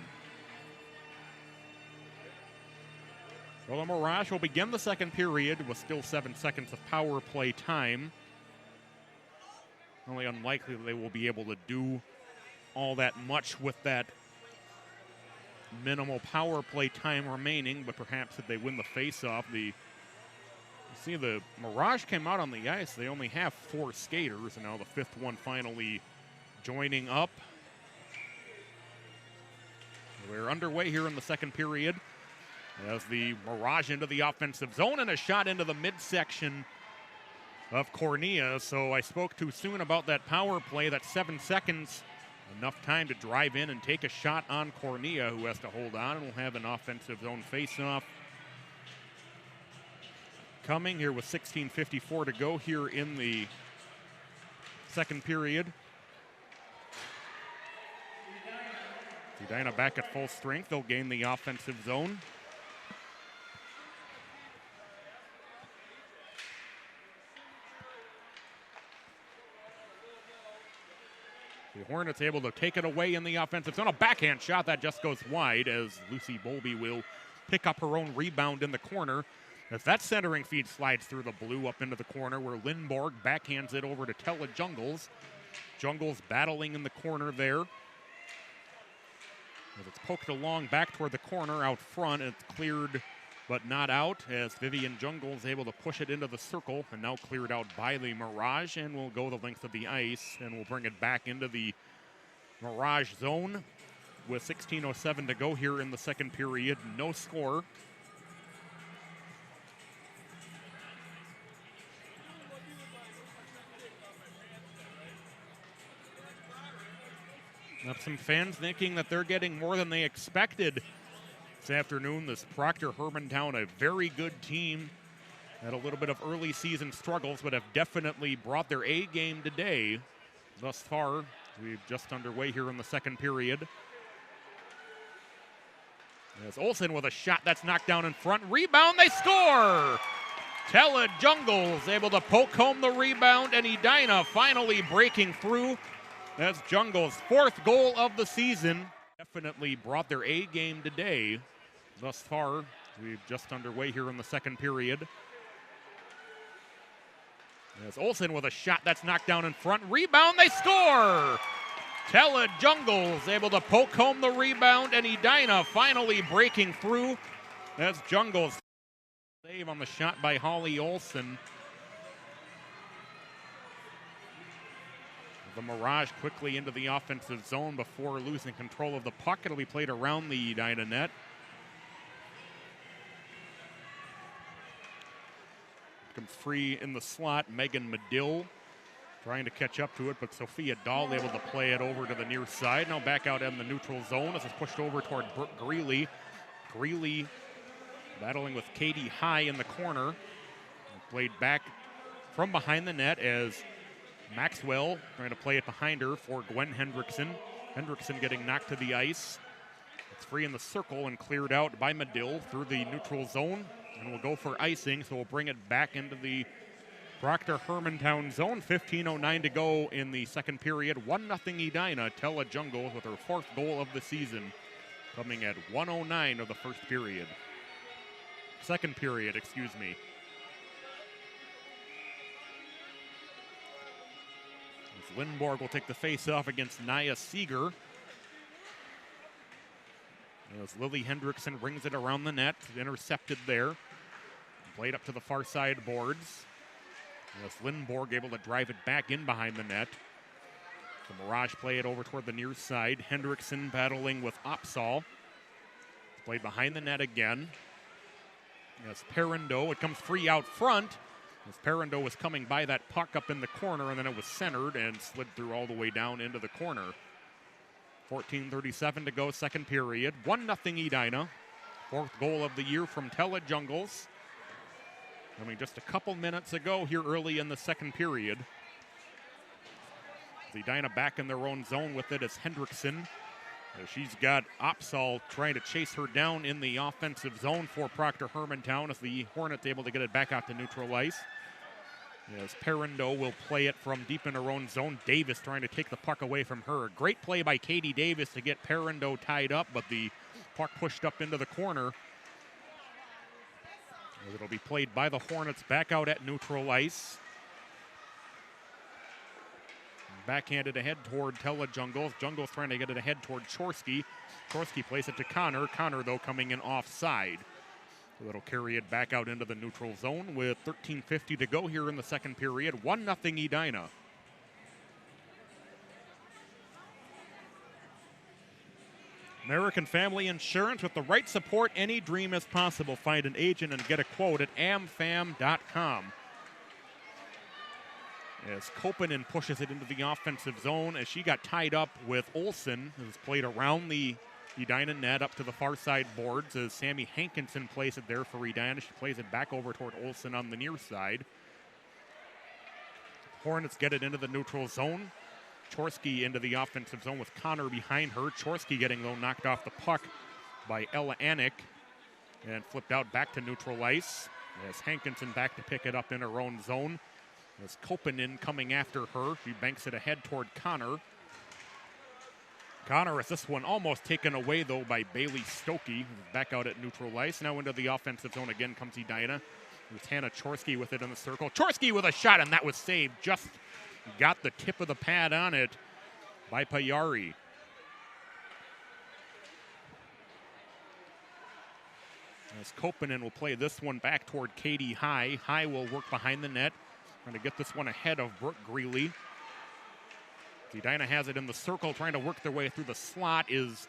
So the Mirage will begin the second period with still 7 seconds of power play time. Only unlikely that they will be able to do all that much with that minimal power play time remaining, but perhaps if they win the face-off, you see the Mirage came out on the ice. They only have 4 skaters, and now the 5th one finally joining up. We're underway here in the second period as the Mirage into the offensive zone and a shot into the midsection of Cornea. So I spoke too soon about that power play. That 7 seconds, enough time to drive in and take a shot on Cornea, who has to hold on, and will have an offensive zone face-off coming here with 16:54 to go here in the second period. Edina back at full strength. They'll gain the offensive zone. The Hornets able to take it away in the offensive zone. A backhand shot that just goes wide as Lucy Bowlby will pick up her own rebound in the corner. As that centering feed slides through the blue up into the corner where Lindborg backhands it over to Tella Jungles. Jungles battling in the corner there. As it's poked along back toward the corner out front, it's cleared but not out as Vivian Jungles able to push it into the circle and now cleared out by the Mirage and will go the length of the ice and will bring it back into the Mirage zone with 16:07 to go here in the second period. No score. Have some fans thinking that they're getting more than they expected this afternoon. This Proctor Hermantown, a very good team. Had a little bit of early season struggles, but have definitely brought their A game today. Thus far, we're just underway here in the second period. As Olsen with a shot that's knocked down in front. Rebound, they score! Tella Jungles able to poke home the rebound, and Edina finally breaking through. That's Jungles' 4th goal of the season. Definitely brought their A game today. Thus far, we're just underway here in the second period. As Olsen with a shot that's knocked down in front. Rebound, they score! Tella Jungles able to poke home the rebound, and Edina finally breaking through. That's Jungles' save on the shot by Holly Olsen. The Mirage quickly into the offensive zone before losing control of the puck. It'll be played around the Edina net. Comes free in the slot. Megan Medill trying to catch up to it, but Sophia Dahl able to play it over to the near side. Now back out in the neutral zone as it's pushed over toward Brooke Greeley. Greeley battling with Katie High in the corner. Played back from behind the net as Maxwell trying to play it behind her for Gwen Hendrickson. Hendrickson getting knocked to the ice. It's free in the circle and cleared out by Medill through the neutral zone. And we'll go for icing, so we'll bring it back into the Proctor Hermantown zone, 15:09 to go in the second period. 1-0 Edina. Tella Jungles with her 4th goal of the season, coming at 1:09 of the first period. Second period, excuse me. As Lindborg will take the face-off against Naya Seeger. As Lily Hendrickson rings it around the net, intercepted there. Played up to the far side boards. As Lindborg able to drive it back in behind the net. The Mirage play it over toward the near side. Hendrickson battling with Opsal. Played behind the net again. As Perindo, it comes free out front. As Perindo was coming by that puck up in the corner, and then it was centered and slid through all the way down into the corner. 14:37 to go, second period. 1-0 Edina. 4th goal of the year from Tella Jungles. I mean, just a couple minutes ago here early in the second period. Edina back in their own zone with it as Hendrickson. She's got Opsal trying to chase her down in the offensive zone for Proctor Hermantown as the Hornets able to get it back out to neutral ice. As Perindo will play it from deep in her own zone. Davis trying to take the puck away from her. Great play by Katie Davis to get Perindo tied up, but the puck pushed up into the corner. It'll be played by the Hornets back out at neutral ice. Backhanded ahead toward Tella Jungles. Jungles trying to get it ahead toward Chorsky. Chorsky plays it to Connor. Connor, though, coming in offside. So it'll carry it back out into the neutral zone with 13:50 to go here in the second period. 1-0 Edina. American Family Insurance, with the right support, any dream is possible. Find an agent and get a quote at amfam.com. As Kopanen pushes it into the offensive zone as she got tied up with Olsen, who's played around the Edina net up to the far side boards as Sammy Hankinson plays it there for Edina. She plays it back over toward Olsen on the near side. Hornets get it into the neutral zone. Chorsky into the offensive zone with Connor behind her. Chorsky getting, though, knocked off the puck by Ella Anik and flipped out back to neutral ice. As Hankinson back to pick it up in her own zone. As Kopanen coming after her. She banks it ahead toward Connor. Connor has this one almost taken away, though, by Bailey Stokey, who's back out at neutral ice. Now into the offensive zone again comes Edina. There's Hannah Chorsky with it in the circle. Chorsky with a shot, and that was saved. Just got the tip of the pad on it by Payari. As Kopanen will play this one back toward Katie High. High will work behind the net, trying to get this one ahead of Brooke Greeley. Edina has it in the circle, trying to work their way through the slot is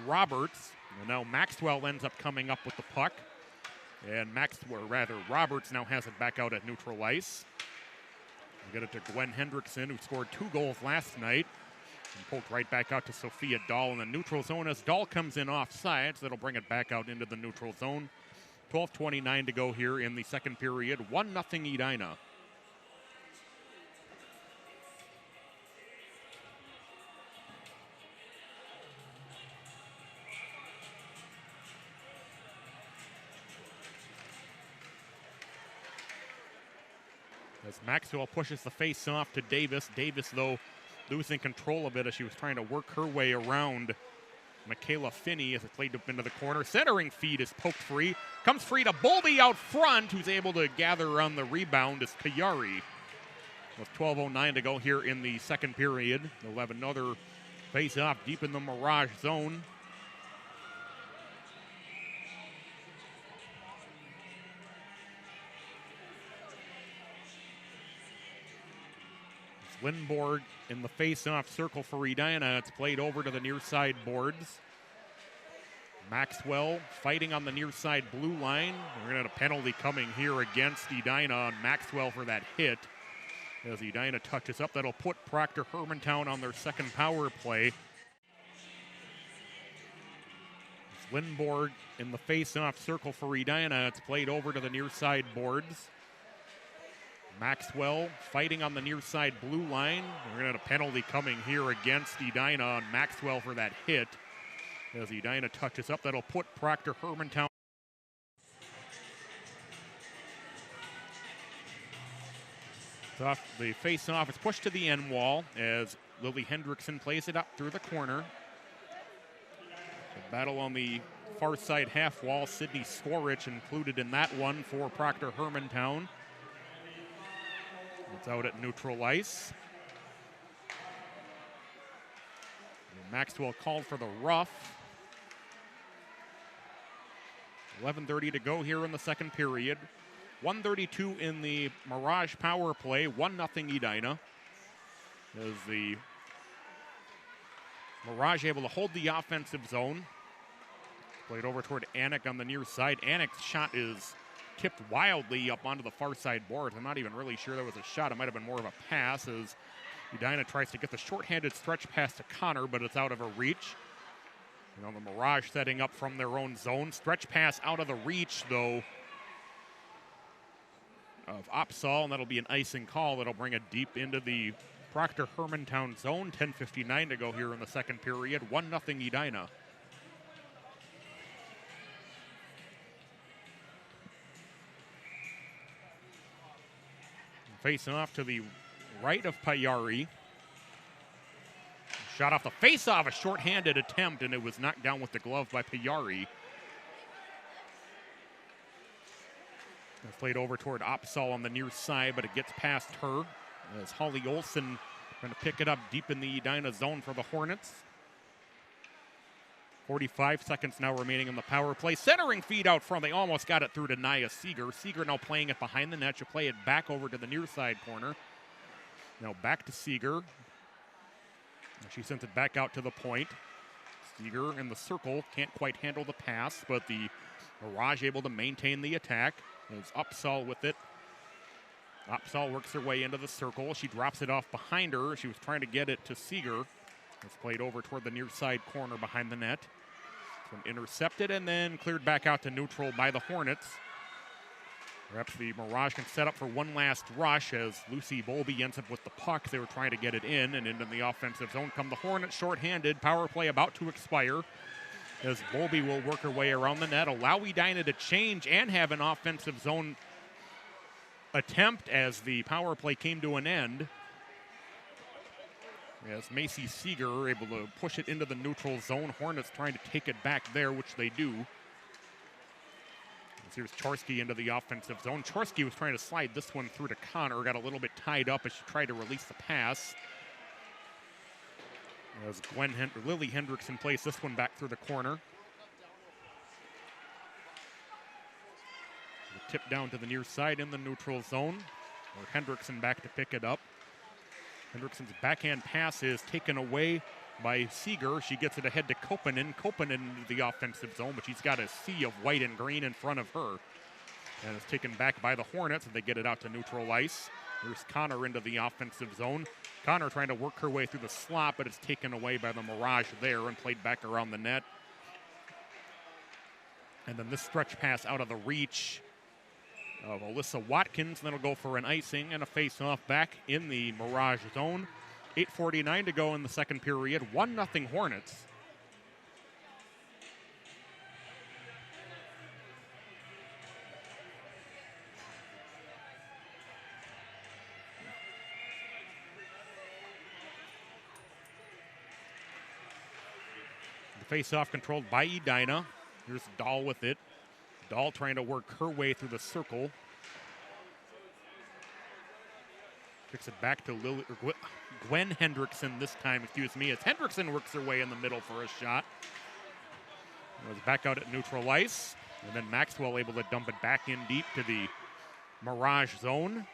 Roberts. And now Maxwell ends up coming up with the puck. And Roberts now has it back out at neutral ice. We get it to Gwen Hendrickson, who scored 2 goals last night. And poked right back out to Sophia Dahl in the neutral zone as Dahl comes in offside, so that'll bring it back out into the neutral zone. 12:29 to go here in the second period. 1-0 Edina. As Maxwell pushes the face off to Davis. Davis, though, losing control of it as she was trying to work her way around Michaela Finney as it played up into the corner. Centering feed is poked free. Comes free to Bolby out front, who's able to gather on the rebound is Kayari. With 12:09 to go here in the second period. They'll have another face off deep in the Mirage zone. Lindborg in the face-off circle for Edina. It's played over to the near side boards. Maxwell fighting on the near side blue line. We're going to have a penalty coming here against Edina on Maxwell for that hit. As Edina touches up, that'll put Proctor Hermantown on their second power play. It's Lindborg in the face-off circle for Edina. It's played over to the near side boards. Maxwell fighting on the near side blue line. We're going to have a penalty coming here against Edina on Maxwell for that hit. As Edina touches up, that'll put Proctor Hermantown. The face-off is pushed to the end wall as Lily Hendrickson plays it up through the corner. The battle on the far side half wall, Sydney Skorich included in that one for Proctor Hermantown. It's out at neutral ice. And Maxwell called for the rough. 11:30 to go here in the second period. 1:32 in the Mirage power play, 1-0 Edina. As the Mirage able to hold the offensive zone. Played over toward Anik on the near side. Anik's shot is tipped wildly up onto the far side boards. I'm not even really sure that was a shot. It might have been more of a pass as Edina tries to get the shorthanded stretch pass to Connor, but it's out of her reach. You know, the Mirage setting up from their own zone. Stretch pass out of the reach, though, of Opsal, and that'll be an icing call. That'll bring it deep into the Proctor Hermantown zone. 10:59 to go here in the second period. 1-0 Edina. Facing off to the right of Payari. Shot off the face-off, a shorthanded attempt, and it was knocked down with the glove by Payari. It's played over toward Opsal on the near side, but it gets past her. As Holly Olsen going to pick it up deep in the Edina zone for the Hornets. 45 seconds now remaining in the power play. Centering feed out front. They almost got it through to Nia Seeger. Seeger now playing it behind the net. She'll play it back over to the near side corner. Now back to Seeger. She sends it back out to the point. Seeger in the circle. Can't quite handle the pass, but the Mirage able to maintain the attack. It's Upsall with it. Upsall works her way into the circle. She drops it off behind her. She was trying to get it to Seeger. It's played over toward the near side corner behind the net. Intercepted and then cleared back out to neutral by the Hornets. Perhaps the Mirage can set up for one last rush as Lucy Bolby ends up with the puck. They were trying to get it in, and into the offensive zone come the Hornets shorthanded. Power play about to expire as Bolby will work her way around the net, allow Edina to change and have an offensive zone attempt as the power play came to an end. As Macy Seeger able to push it into the neutral zone. Hornets trying to take it back there, which they do. As here's Chorsky into the offensive zone. Chorsky was trying to slide this one through to Connor. Got a little bit tied up as she tried to release the pass. As Lily Hendrickson plays this one back through the corner. The tip down to the near side in the neutral zone. Or Hendrickson back to pick it up. Hendrickson's backhand pass is taken away by Seeger. She gets it ahead to Koppanen. Koppanen into the offensive zone, but she's got a sea of white and green in front of her. And it's taken back by the Hornets, and they get it out to neutral ice. Here's Connor into the offensive zone. Connor trying to work her way through the slot, but it's taken away by the Mirage there and played back around the net. And then this stretch pass out of the reach of Alyssa Watkins. Then it'll go for an icing and a face-off back in the Mirage zone. 8:49 to go in the second period. 1-0 Hornets. The face-off controlled by Edina. Here's Dahl with it. Dahl trying to work her way through the circle. Kicks it back to Gwen Hendrickson this time, as Hendrickson works her way in the middle for a shot. It was back out at neutral ice. And then Maxwell able to dump it back in deep to the Mirage zone.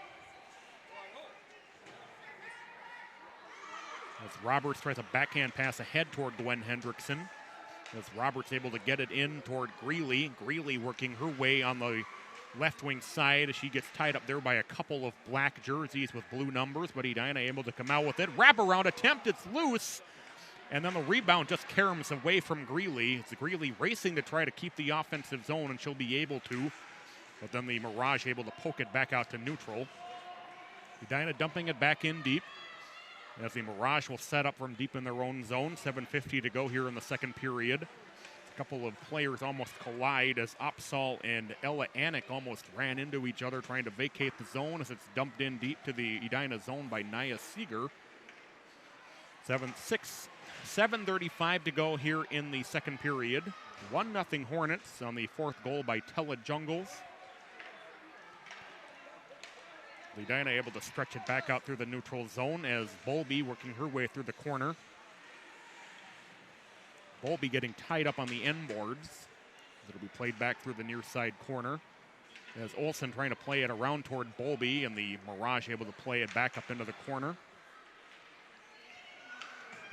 As Roberts tries a backhand pass ahead toward Gwen Hendrickson. As Roberts able to get it in toward Greeley. Greeley working her way on the left wing side as she gets tied up there by a couple of black jerseys with blue numbers, but Edina able to come out with it. Wraparound attempt, it's loose. And then the rebound just caroms away from Greeley. It's Greeley racing to try to keep the offensive zone, and she'll be able to. But then the Mirage able to poke it back out to neutral. Edina dumping it back in deep. As the Mirage will set up from deep in their own zone. 7:50 to go here in the second period. A couple of players almost collide as Opsal and Ella Anik almost ran into each other trying to vacate the zone as it's dumped in deep to the Edina zone by Nia Seeger. 7:35 to go here in the second period. 1-0 Hornets on the fourth goal by Tella Jungles. Edina able to stretch it back out through the neutral zone as Bolby working her way through the corner. Bolby getting tied up on the end boards. It'll be played back through the near side corner. As Olsen trying to play it around toward Bolby, and the Mirage able to play it back up into the corner.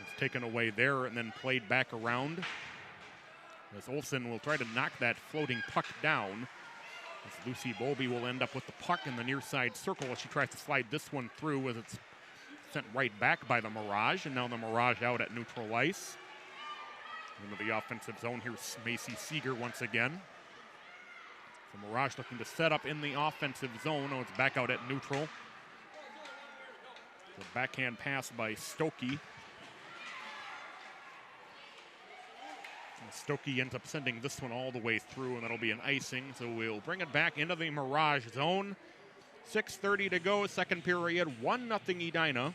It's taken away there and then played back around. As Olsen will try to knock that floating puck down. As Lucy Bolby will end up with the puck in the near side circle as she tries to slide this one through as it's sent right back by the Mirage. And now the Mirage out at neutral ice. Into the offensive zone, here's Macy Seeger once again. The Mirage looking to set up in the offensive zone. Oh, it's back out at neutral. The backhand pass by Stokey. Stokey ends up sending this one all the way through, and that'll be an icing. So we'll bring it back into the Mirage zone. 6:30 to go, second period. 1-0 Edina.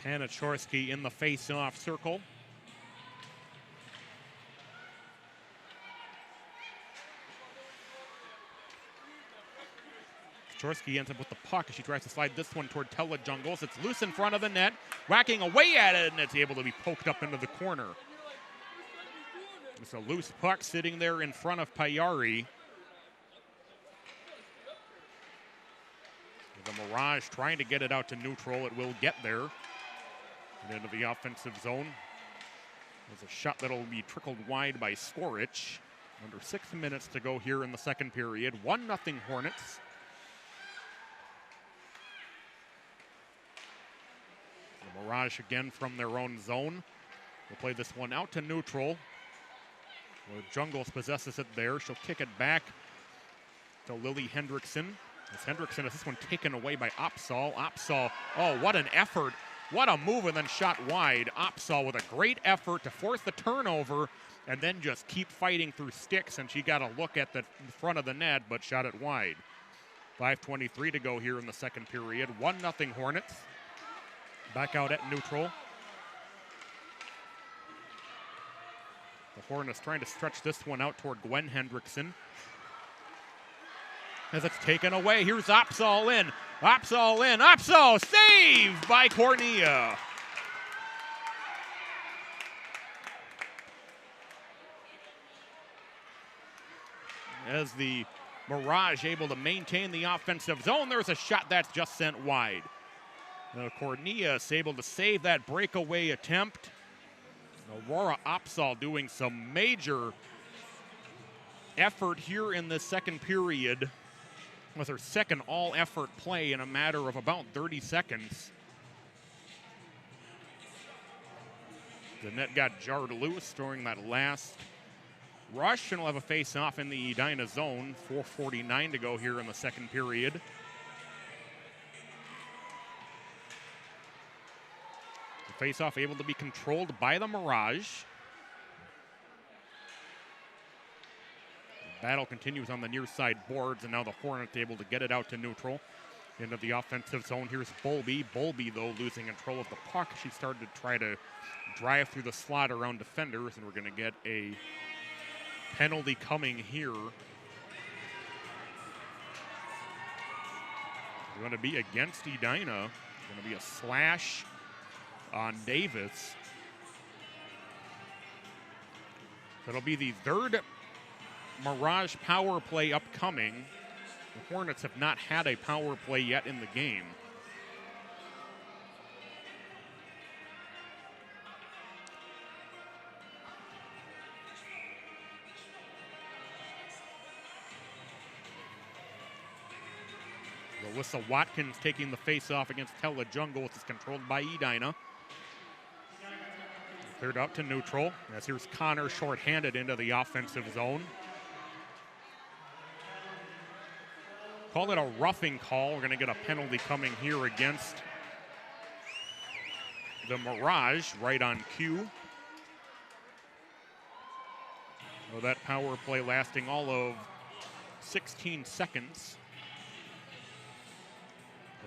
Hannah Chorsky in the face-off circle. Chorsky ends up with the puck as she tries to slide this one toward Tella Jungles. It's loose in front of the net, whacking away at it, and it's able to be poked up into the corner. It's a loose puck sitting there in front of Payari. The Mirage trying to get it out to neutral. It will get there. And into the offensive zone. There's a shot that'll be trickled wide by Skorich. Under 6 minutes to go here in the second period. 1-0 Hornets. The Mirage again from their own zone. We'll play this one out to neutral. Where Jungles possesses it there. She'll kick it back to Lily Hendrickson. As Hendrickson has this one taken away by Opsal. Opsal, oh, what an effort. What a move, and then shot wide. Opsal with a great effort to force the turnover and then just keep fighting through sticks, and she got a look at the front of the net, but shot it wide. 5:23 to go here in the second period. 1-0 Hornets. Back out at neutral. The Hornets trying to stretch this one out toward Gwen Hendrickson. As it's taken away, here's Opsal in. Opsal in. Opsal saved by Cornea. As the Mirage able to maintain the offensive zone, there's a shot that's just sent wide. Cornelius able to save that breakaway attempt. Aurora Opsal doing some major effort here in the second period with her second all-effort play in a matter of about 30 seconds. The net got jarred loose during that last rush, and we'll have a face-off in the Edina zone. 4:49 to go here in the second period. The face-off able to be controlled by the Mirage. The battle continues on the near side boards, and now the Hornets able to get it out to neutral. Into the offensive zone, here's Bolby. Bolby, though, losing control of the puck. She started to try to drive through the slot around defenders, and we're going to get a penalty coming here. It's going to be against Edina. It's going to be a slash on Davis. That'll be the third Mirage power play upcoming. The Hornets have not had a power play yet in the game. Alyssa Watkins taking the face-off against Tella Jungle, which is controlled by Edina. Cleared out to neutral, as here's Connor shorthanded into the offensive zone. called it a roughing call. We're going to get a penalty coming here against the Mirage right on cue. So that power play lasting all of 16 seconds.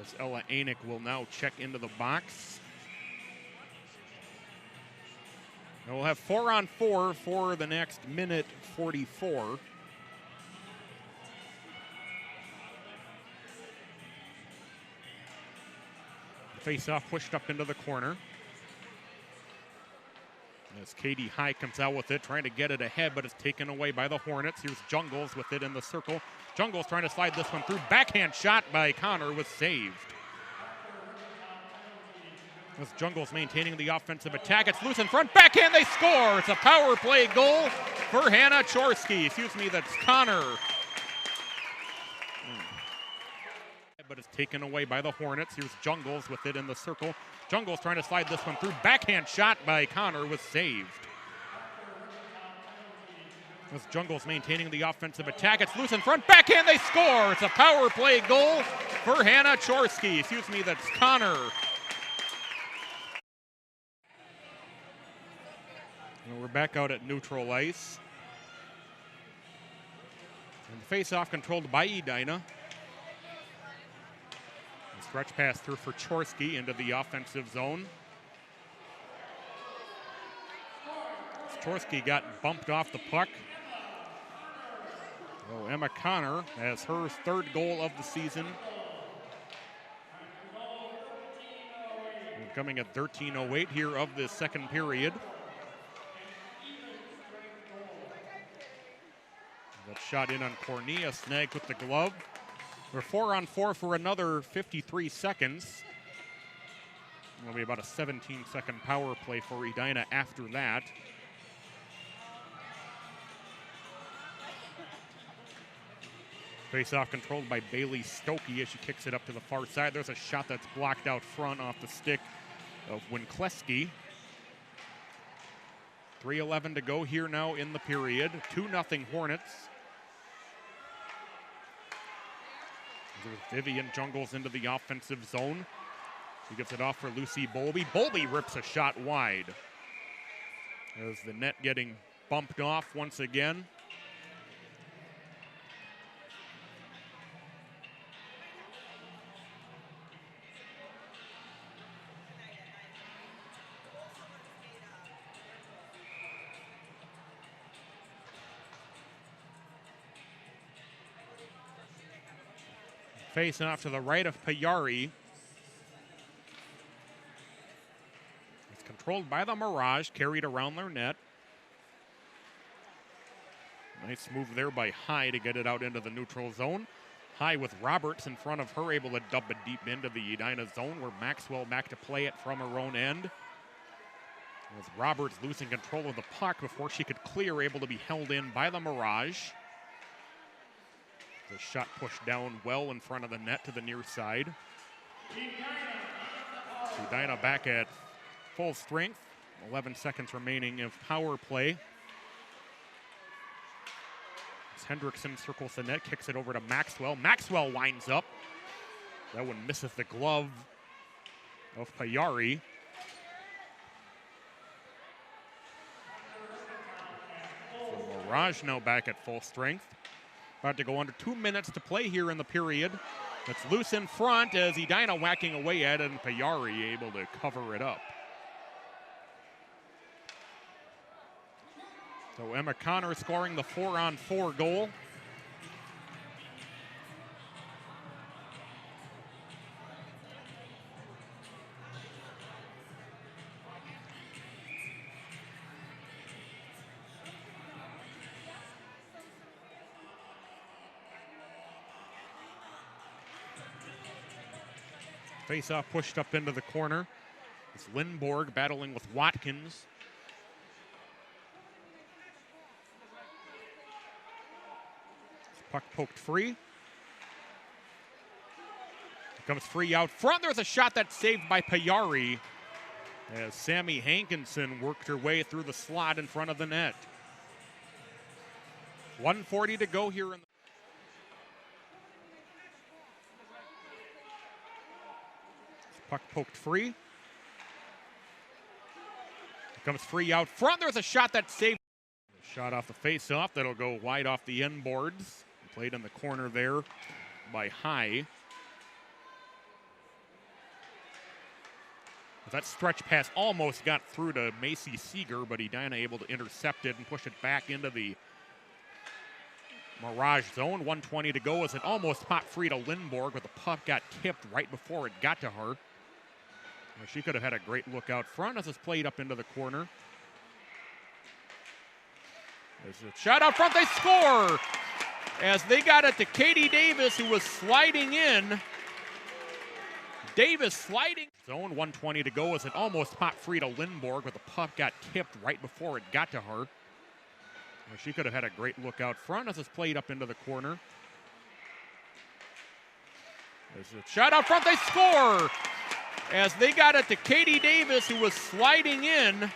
As Ella Anik will now check into the box. And we'll have 4-on-4 for the next minute 44. Face-off pushed up into the corner. As Katie High comes out with it, trying to get it ahead, but it's taken away by the Hornets. Here's Jungles with it in the circle. Jungles trying to slide this one through. Backhand shot by Connor was saved. As Jungles maintaining the offensive attack. It's loose in front. Backhand, they score. It's a power play goal for Hannah Chorsky. Excuse me, that's Connor. But it's taken away by the Hornets. Here's Jungles with it in the circle. Jungles trying to slide this one through. Backhand shot by Connor was saved. As Jungles maintaining the offensive attack. It's loose in front. Backhand, they score. It's a power play goal for Hannah Chorsky. Excuse me, that's Connor. And we're back out at neutral ice. And the face-off controlled by Edina. Stretch pass through for Chorsky into the offensive zone. Chorsky got bumped off the puck. Oh, Emma Connor has her third goal of the season. We're coming at 13:08 here of the second period. That shot in on Cornea, snagged with the glove. We're 4-on-4 for another 53 seconds. It'll be about a 17-second power play for Edina after that. Face-off controlled by Bailey Stokey as she kicks it up to the far side. There's a shot that's blocked out front off the stick of Winkleski. 3:11 to go here now in the period. 2-0 Hornets. There's Vivian Jungles into the offensive zone. She gets it off for Lucy Bolby. Bolby rips a shot wide. As the net getting bumped off once again. Facing off to the right of Payari. It's controlled by the Mirage, carried around their net. Nice move there by High to get it out into the neutral zone. High with Roberts in front of her, able to dump it deep into the Edina zone, where Maxwell back to play it from her own end. With Roberts losing control of the puck before she could clear, able to be held in by the Mirage. The shot pushed down well in front of the net to the near side. Edina back at full strength. 11 seconds remaining of power play. As Hendrickson circles the net, kicks it over to Maxwell. Maxwell winds up. That one misses the glove of Payari. So Mirage now back at full strength. About to go under 2 minutes to play here in the period. It's loose in front as Edina whacking away at it, and Payari able to cover it up. So Emma Connor scoring the 4-on-4 goal. Face-off pushed up into the corner. It's Lindborg battling with Watkins. Puck poked free. It comes free out front. There's a shot that's saved by Payari as Sammy Hankinson worked her way through the slot in front of the net. 1:40 to go here in the Puck poked free. Comes free out front. There's a shot that saved. Shot off the face-off. That'll go wide off the end boards. Played in the corner there by High. That stretch pass almost got through to Macy Seeger, but Edina able to intercept it and push it back into the Mirage zone. 1:20 to go as it almost popped free to Lindborg, but the puck got tipped right before it got to her. Well, she could have had a great look out front as it's played up into the corner. There's a shot out front, they score! As they got it to Katie Davis, who was sliding in. Davis sliding. Zone, 1:20 to go as it almost popped free to Lindborg, but the puck got tipped right before it got to her. Well, she could have had a great look out front as it's played up into the corner. There's a shot out front, they score! As they got it to Katie Davis, who was sliding in.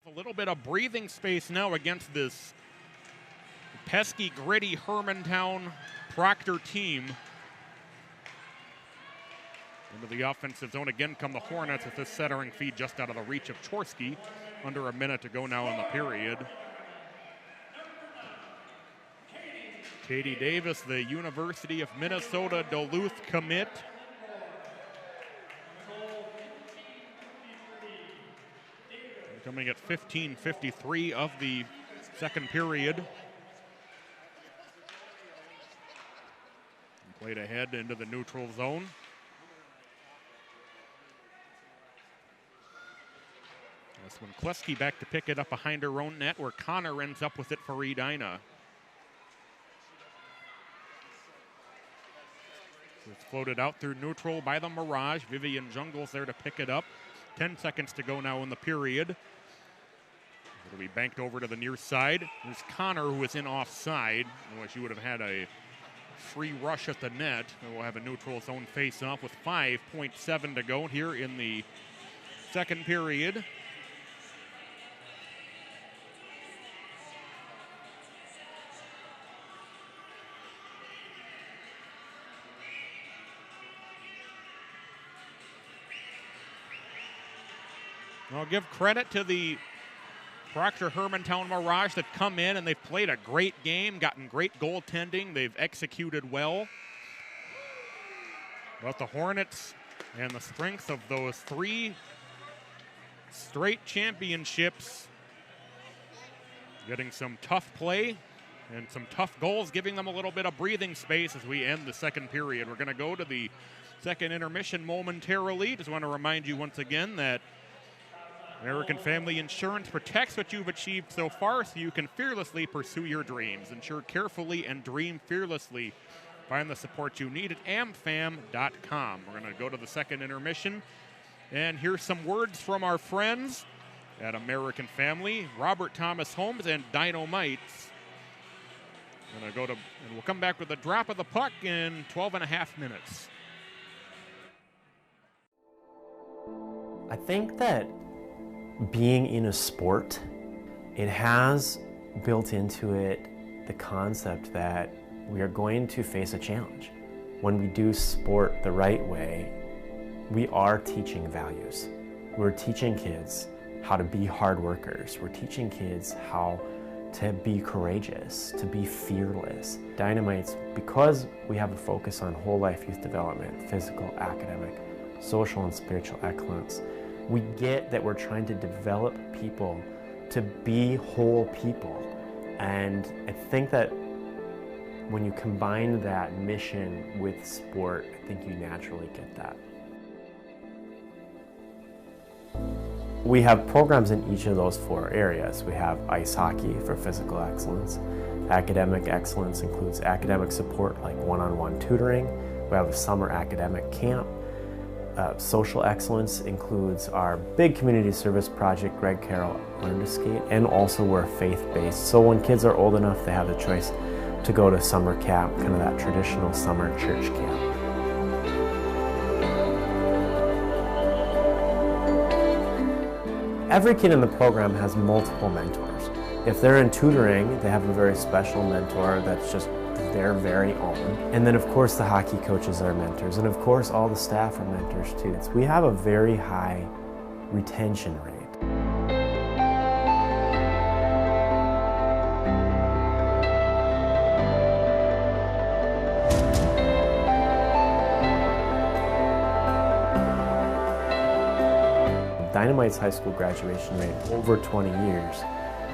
A little bit of breathing space now against this pesky, gritty Hermantown Proctor team. Into the offensive zone again come the Hornets with this centering feed just out of the reach of Chorsky. Under a minute to go now in the period. Katie Davis, the University of Minnesota Duluth commit. Coming at 15:53 of the second period. Played ahead into the neutral zone. This one, Kleski back to pick it up behind her own net, where Connor ends up with it for Edina. So it's floated out through neutral by the Mirage. Vivian Jungles there to pick it up. 10 seconds to go now in the period. It'll be banked over to the near side. There's Connor, who is in offside. Otherwise, she would have had a free rush at the net. And we'll have a neutral zone face-off with 5:7 to go here in the second period. I'll give credit to the Proctor Hermantown Mirage that come in and they've played a great game, gotten great goaltending, they've executed well. But the Hornets and the strength of those 3 straight championships, getting some tough play and some tough goals, giving them a little bit of breathing space as we end the second period. We're going to go to the second intermission momentarily. Just want to remind you once again that American Family Insurance protects what you've achieved so far so you can fearlessly pursue your dreams. Insure carefully and dream fearlessly. Find the support you need at amfam.com. We're going to go to the second intermission and hear some words from our friends at American Family, Robert Thomas Homes, and Dynamites. We're going to go to, and we'll come back with a drop of the puck in 12.5 minutes. I think that being in a sport, it has built into it the concept that we are going to face a challenge. When we do sport the right way, we are teaching values. We're teaching kids how to be hard workers. We're teaching kids how to be courageous, to be fearless. Dynamites, because we have a focus on whole life youth development, physical, academic, social and spiritual excellence, we get that we're trying to develop people to be whole people. And I think that when you combine that mission with sport, I think you naturally get that. We have programs in each of those 4 areas. We have ice hockey for physical excellence. Academic excellence includes academic support like one-on-one tutoring. We have a summer academic camp. Social excellence includes our big community service project, Greg Carroll Learn to Skate, and also we're faith-based. So when kids are old enough, they have the choice to go to summer camp, kind of that traditional summer church camp. Every kid in the program has multiple mentors. If they're in tutoring, they have a very special mentor that's just their very own. And then of course the hockey coaches are mentors, and of course all the staff are mentors too. We have a very high retention rate. Dynamite's high school graduation rate over 20 years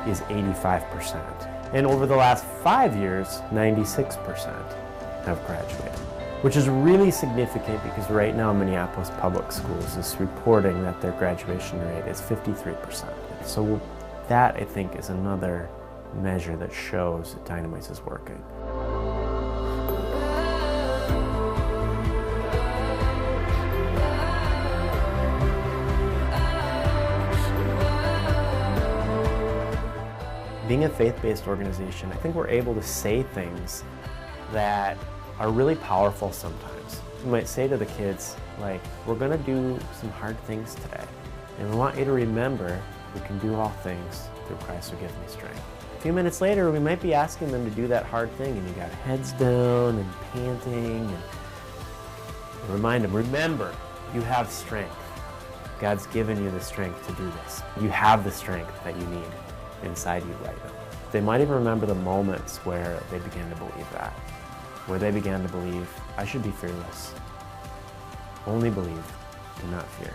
is 85%. And over the last 5 years, 96% have graduated, which is really significant because right now Minneapolis Public Schools is reporting that their graduation rate is 53%. So that, I think, is another measure that shows that Dynamite is working. Being a faith-based organization, I think we're able to say things that are really powerful sometimes. We might say to the kids, like, we're gonna do some hard things today, and we want you to remember we can do all things through Christ who gives me strength. A few minutes later, we might be asking them to do that hard thing, and you got heads down and panting, and remind them, remember, you have strength. God's given you the strength to do this. You have the strength that you need inside you right now. They might even remember the moments where they began to believe that, where they began to believe, I should be fearless. Only believe, do not fear.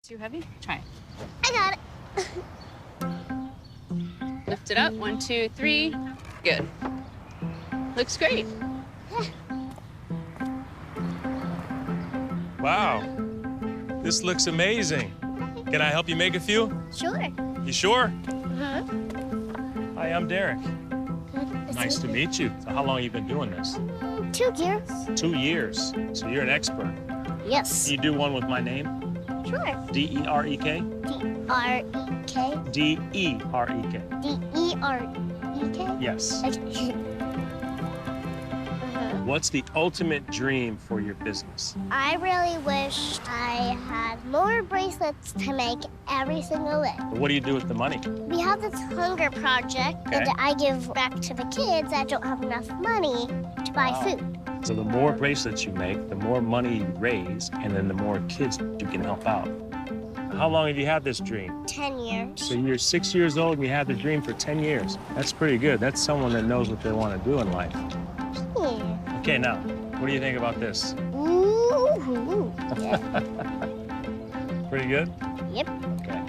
Too heavy? Try. I got it. Lift it up. 1, 2, 3. Good. Looks great. Wow. This looks amazing. Can I help you make a few? Sure. You sure? Uh-huh. Hi, I'm Derek. Nice to meet you. So how long have you been doing this? 2 years. 2 years. So you're an expert. Yes. Can you do one with my name? Sure. D-E-R-E-K? D-R-E-K. D-E-R-E-K. D-E-R-E-K? Yes. Okay. What's the ultimate dream for your business? I really wish I had more bracelets to make every single day. What do you do with the money? We have this hunger project that I give back to the kids that don't have enough money to buy food. So the more bracelets you make, the more money you raise, and then the more kids you can help out. How long have you had this dream? 10 years. So you're 6 years old and you had the dream for 10 years. That's pretty good. That's someone that knows what they want to do in life. Yeah. Okay, now, what do you think about this? Ooh. Yeah. Pretty good? Yep. Okay.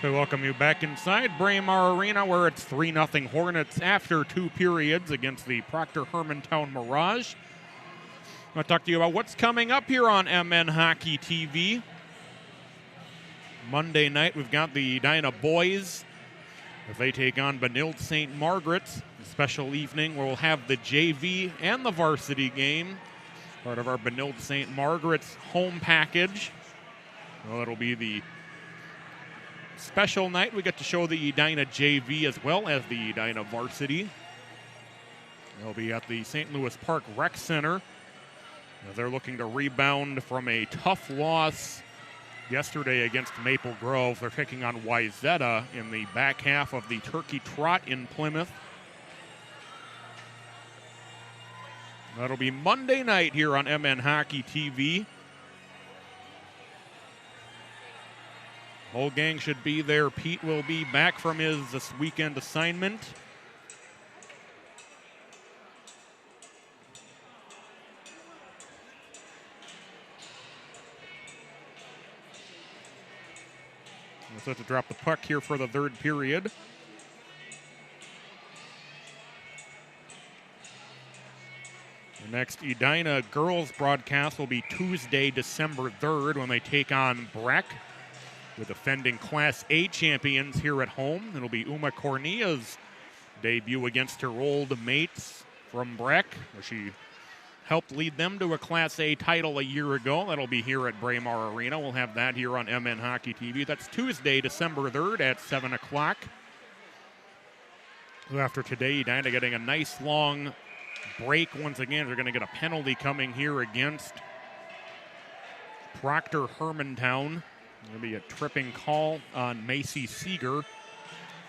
We welcome you back inside Braemar Arena, where it's 3-0 Hornets after 2 periods against the Proctor Hermantown Mirage. I'm going to talk to you about what's coming up here on MN Hockey TV. Monday night, we've got the Edina boys as they take on Benilde St. Margaret's. A special evening where we'll have the JV and the varsity game, part of our Benilde St. Margaret's home package. Well, it'll be the special night. We get to show the Edina JV as well as the Edina varsity. They'll be at the St. Louis Park Rec Center. They're looking to rebound from a tough loss yesterday against Maple Grove. They're taking on Wayzata in the back half of the Turkey Trot in Plymouth. That'll be Monday night here on MN Hockey TV. Whole gang should be there. Pete will be back from his this weekend assignment. We'll have to drop the puck here for the third period. The next Edina girls broadcast will be Tuesday, December 3rd, when they take on Breck, the defending Class A champions here at home. It'll be Uma Cornia's debut against her old mates from Breck, where she helped lead them to a Class A title a year ago. That'll be here at Braemar Arena. We'll have that here on MN Hockey TV. That's Tuesday, December 3rd at 7 o'clock. So after today, Edina getting a nice long break once again. They're going to get a penalty coming here against Proctor Hermantown. There'll be a tripping call on Macy Seeger.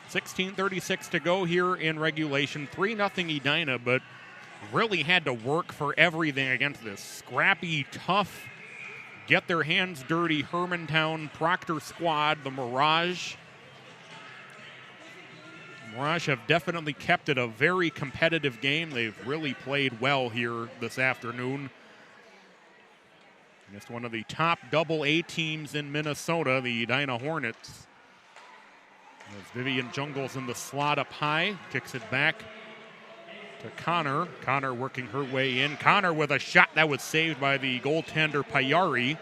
16:36 to go here in regulation. 3-0 Edina, but really had to work for everything against this scrappy, tough, get their hands dirty Hermantown Proctor squad, the Mirage. Mirage have definitely kept it a very competitive game. They've really played well here this afternoon against one of the top Double-A teams in Minnesota, the Edina Hornets. As Vivian Jungles in the slot up high, kicks it back to Connor. Connor working her way in. Connor with a shot that was saved by the goaltender Payari.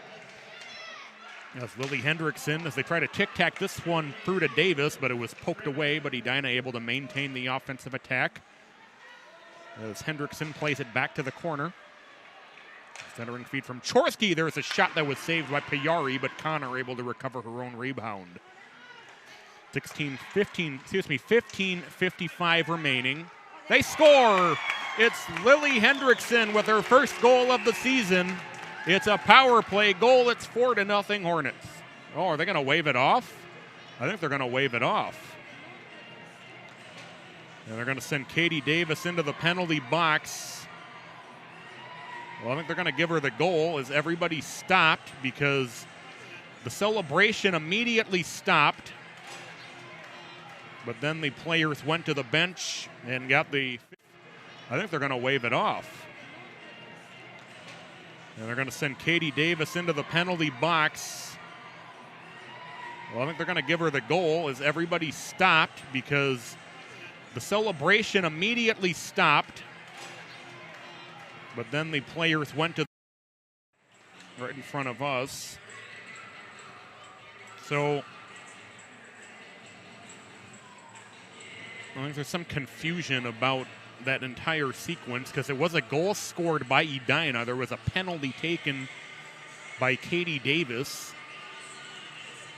As Lily Hendrickson, as they try to tic-tac this one through to Davis, but it was poked away, but Edina able to maintain the offensive attack. As Hendrickson plays it back to the corner. Centering feed from Chorsky. There's a shot that was saved by Payari, but Connor able to recover her own rebound. 15:55 remaining. They score. It's Lily Hendrickson with her first goal of the season. It's a power play goal. It's 4-0 Hornets. Oh, are they going to wave it off? I think they're going to wave it off. And they're going to send Katie Davis into the penalty box. Well, I think they're going to give her the goal as everybody stopped because the celebration immediately stopped. But then the players went to the bench and got the... I think they're going to wave it off. And they're going to send Katie Davis into the penalty box. Well, I think they're going to give her the goal as everybody stopped because the celebration immediately stopped. But then the players went to right in front of us. So I think there's some confusion about that entire sequence because it was a goal scored by Edina. There was a penalty taken by Katie Davis.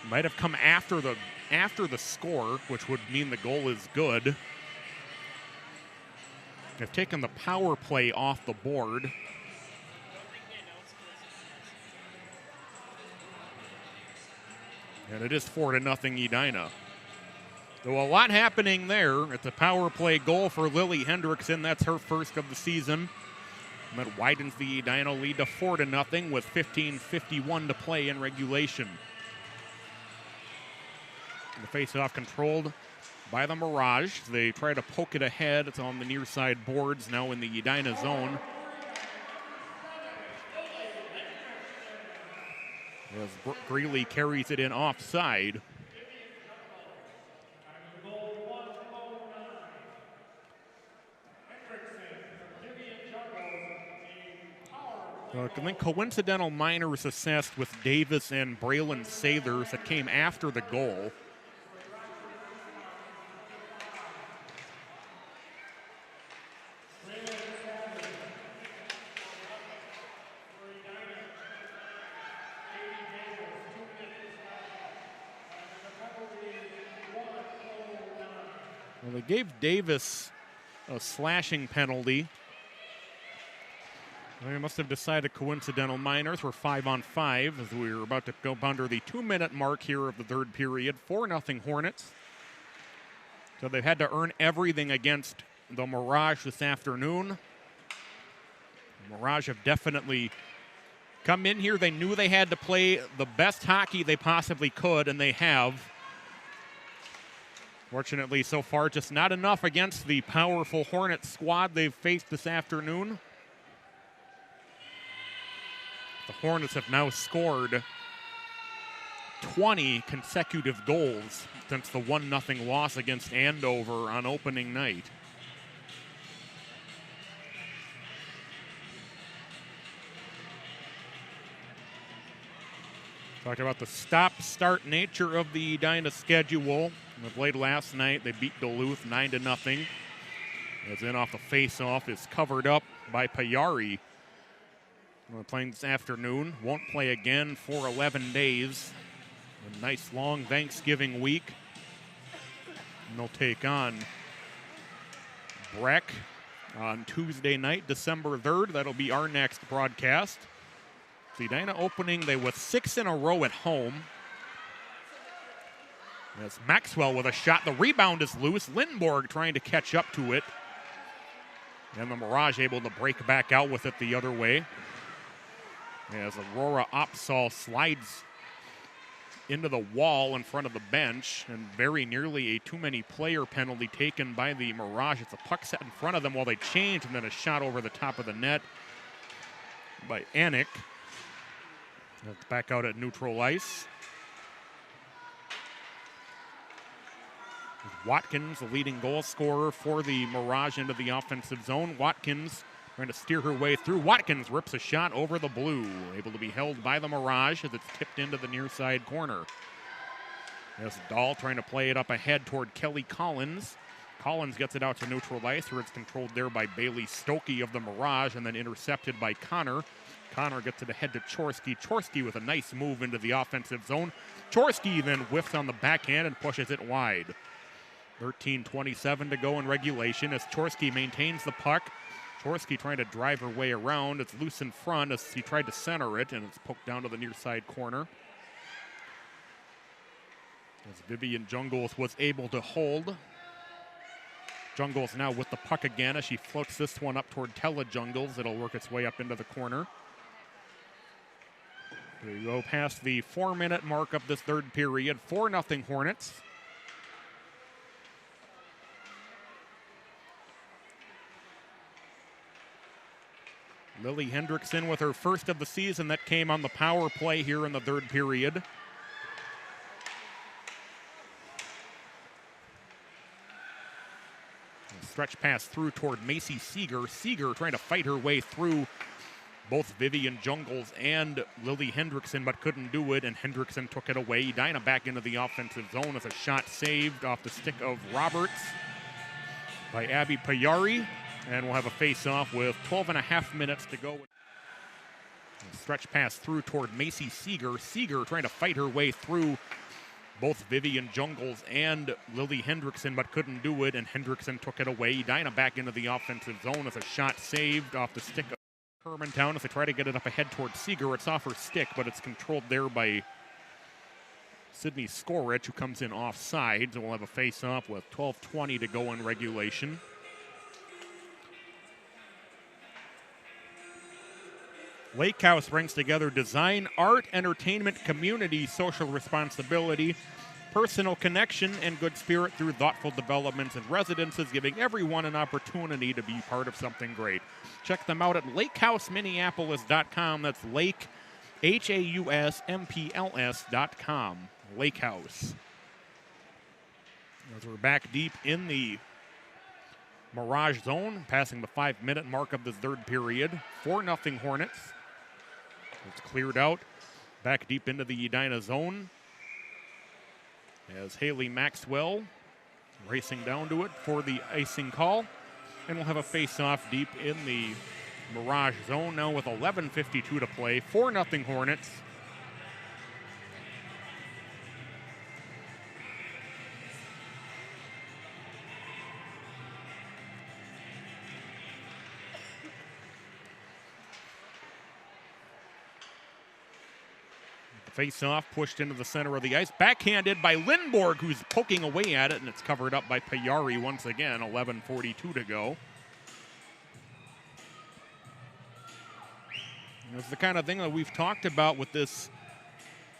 Might have come after the score, which would mean the goal is good. They've taken the power play off the board. And it is 4-0 Edina. So a lot happening there. It's a power play goal for Lily Hendrickson. That's her first of the season. And that widens the Edina lead to 4-0 with 15:51 to play in regulation. The face-off controlled by the Mirage. They try to poke it ahead. It's on the near side boards now in the Edina zone. As Brooke Greeley carries it in offside. I think coincidental minors assessed with Davis and Braylon Sathers that came after the goal. Well, they gave Davis a slashing penalty. They must have decided coincidental minors were 5-on-5 as we were about to go under the 2-minute mark here of the third period. 4-0 Hornets. So they've had to earn everything against the Mirage this afternoon. The Mirage have definitely come in here. They knew they had to play the best hockey they possibly could, and they have. Fortunately, so far, just not enough against the powerful Hornets squad they've faced this afternoon. The Hornets have now scored 20 consecutive goals since the 1-0 loss against Andover on opening night. Talked about the stop-start nature of the Edina schedule. They played last night. They beat Duluth 9-0. As in off the face-off is covered up by Payari. We're playing this afternoon. Won't play again for 11 days. A nice long Thanksgiving week. And they'll take on Breck on Tuesday night, December 3rd. That'll be our next broadcast. The Edina opening, they with 6 in a row at home. As Maxwell with a shot. The rebound is loose. Lindborg trying to catch up to it. And the Mirage able to break back out with it the other way. As Aurora Opsal slides into the wall in front of the bench, and very nearly a too-many-player penalty taken by the Mirage. It's a puck set in front of them while they change, and then a shot over the top of the net by Anik. That's back out at neutral ice. Watkins, the leading goal scorer for the Mirage into the offensive zone. Watkins trying to steer her way through. Watkins rips a shot over the blue. Able to be held by the Mirage as it's tipped into the near side corner. As Dahl trying to play it up ahead toward Kelly Collins. Collins gets it out to neutral ice where it's controlled there by Bailey Stokey of the Mirage and then intercepted by Connor. Connor gets it ahead to Chorsky. Chorsky with a nice move into the offensive zone. Chorsky then whiffs on the backhand and pushes it wide. 13:27 to go in regulation as Chorsky maintains the puck. Chorsky trying to drive her way around. It's loose in front as he tried to center it, and it's poked down to the near side corner. As Vivian Jungles was able to hold. Jungles now with the puck again as she floats this one up toward Tella Jungles. It'll work its way up into the corner. We go past the 4-minute mark of this third period. 4-0 Hornets. Lily Hendrickson with her first of the season that came on the power play here in the third period. Stretch pass through toward Macy Seeger. Seeger trying to fight her way through both Vivian Jungles and Lily Hendrickson, but couldn't do it, and Hendrickson took it away. Edina back into the offensive zone as a shot saved off the stick of Roberts by Abby Payari. And we'll have a face-off with 12.5 minutes to go. Stretch pass through toward Macy Seeger. Seeger trying to fight her way through both Vivian Jungles and Lily Hendrickson, but couldn't do it, and Hendrickson took it away. Edina back into the offensive zone as a shot saved off the stick of Hermantown as they try to get it up ahead toward Seeger. It's off her stick, but it's controlled there by Sydney Skorich, who comes in offside. So we'll have a face-off with 12:20 to go in regulation. Lake House brings together design, art, entertainment, community, social responsibility, personal connection, and good spirit through thoughtful developments and residences, giving everyone an opportunity to be part of something great. Check them out at lakehouseminneapolis.com. That's Lake, HAUSMPLS.com. Lake House. As we're back deep in the Mirage zone, passing the 5-minute mark of the third period. 4-0 Hornets. It's cleared out. Back deep into the Edina zone as Haley Maxwell racing down to it for the icing call. And we'll have a face-off deep in the Mirage zone now with 11:52 to play. 4-0 Hornets. Face-off pushed into the center of the ice. Backhanded by Lindborg, who's poking away at it, and it's covered up by Payari once again. 11:42 to go. It's the kind of thing that we've talked about with this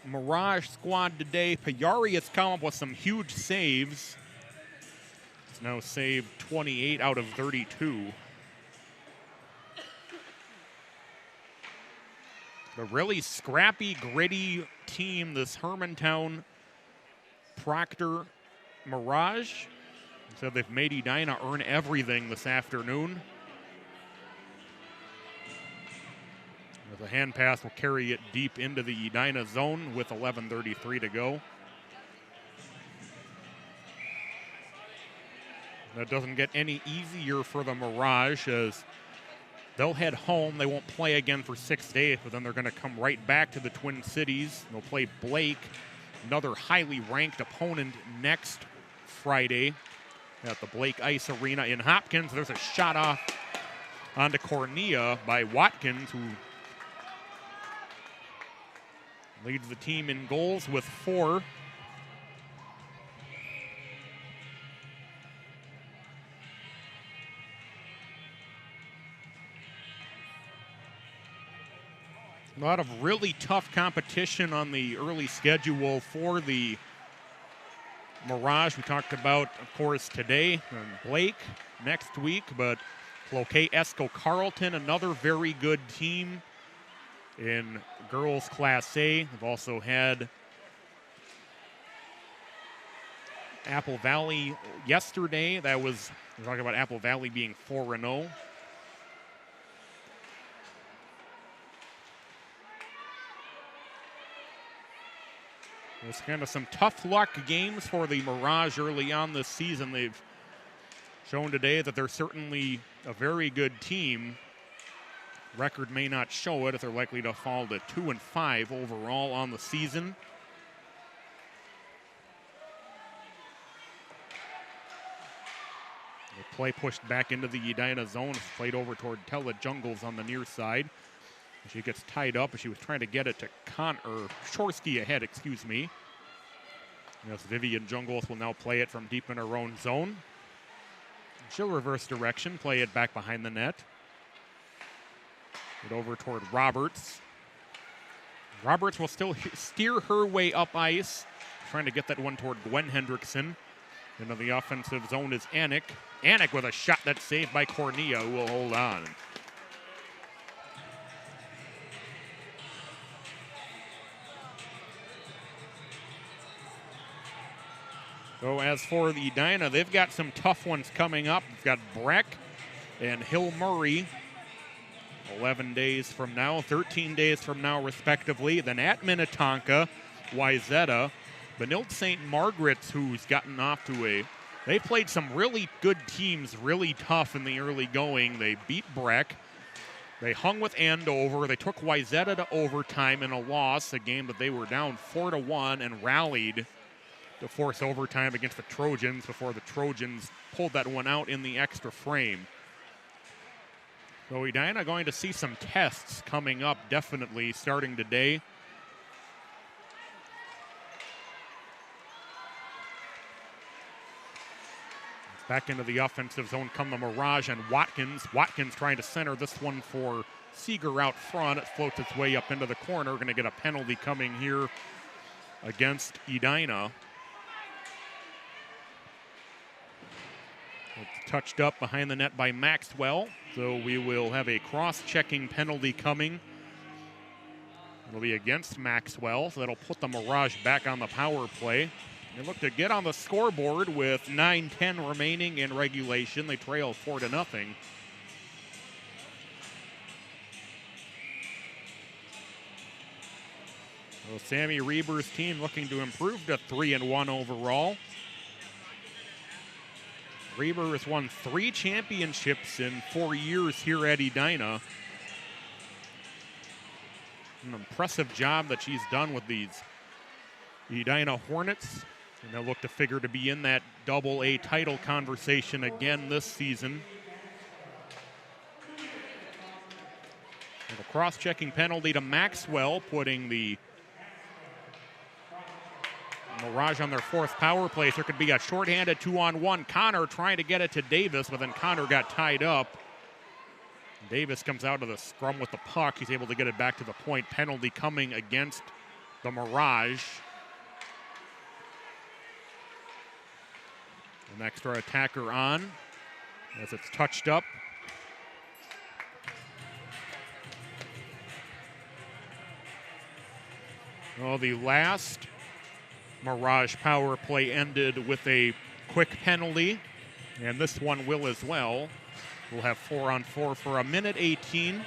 Mirage squad today. Payari has come up with some huge saves. It's now saved 28 out of 32. A really scrappy, gritty team, this Hermantown Proctor Mirage. So they've made Edina earn everything this afternoon. The hand pass will carry it deep into the Edina zone with 11:33 to go. That doesn't get any easier for the Mirage as they'll head home. They won't play again for 6 days, but then they're going to come right back to the Twin Cities. They'll play Blake, another highly ranked opponent, next Friday at the Blake Ice Arena in Hopkins. There's a shot off onto Cornea by Watkins, who leads the team in goals with 4. A lot of really tough competition on the early schedule for the Mirage. We talked about, of course, today, and Blake next week, but Cloquet Esco Carleton, another very good team in girls Class A. We've also had Apple Valley yesterday. We're talking about Apple Valley being 4-0. It's kind of some tough luck games for the Mirage early on this season. They've shown today that they're certainly a very good team. Record may not show it, if they're likely to fall to 2-5 overall on the season. The play pushed back into the Edina zone, played over toward Tella Jungles on the near side. She gets tied up as she was trying to get it to Shorsky ahead, excuse me. Yes, Vivian Jungles will now play it from deep in her own zone. She'll reverse direction, play it back behind the net. Get over toward Roberts. Roberts will still steer her way up ice, trying to get that one toward Gwen Hendrickson. Into the offensive zone is Anik. Anik with a shot that's saved by Cornea, who will hold on. So as for the Edina, they've got some tough ones coming up. They've got Breck and Hill Murray 11 days from now, 13 days from now, respectively. Then at Minnetonka, Wyzetta. Benilde St. Margaret's, who's gotten off to they played some really good teams, really tough in the early going. They beat Breck. They hung with Andover. They took Wyzetta to overtime in a loss, a game that they were down 4-1 and rallied to force overtime against the Trojans before the Trojans pulled that one out in the extra frame. So Edina going to see some tests coming up, definitely, starting today. Back into the offensive zone come the Mirage and Watkins. Watkins trying to center this one for Seeger out front. It floats its way up into the corner. We're going to get a penalty coming here against Edina. It's touched up behind the net by Maxwell. So we will have a cross-checking penalty coming. It'll be against Maxwell, so that'll put the Mirage back on the power play. They look to get on the scoreboard with 9:10 remaining in regulation. They trail 4-0. So Sammy Reber's team looking to improve to 3-1 overall. Reber has won 3 championships in 4 years here at Edina. An impressive job that she's done with these Edina Hornets. And they'll look to figure to be in that AA title conversation again this season. And a cross-checking penalty to Maxwell, putting the Mirage on their 4th power play. So there could be a shorthanded 2-on-1. Connor trying to get it to Davis, but then Connor got tied up. Davis comes out of the scrum with the puck. He's able to get it back to the point. Penalty coming against the Mirage. An extra attacker on as it's touched up. Well, the last Mirage power play ended with a quick penalty, and this one will as well. We'll have 4-on-4 for 1:18.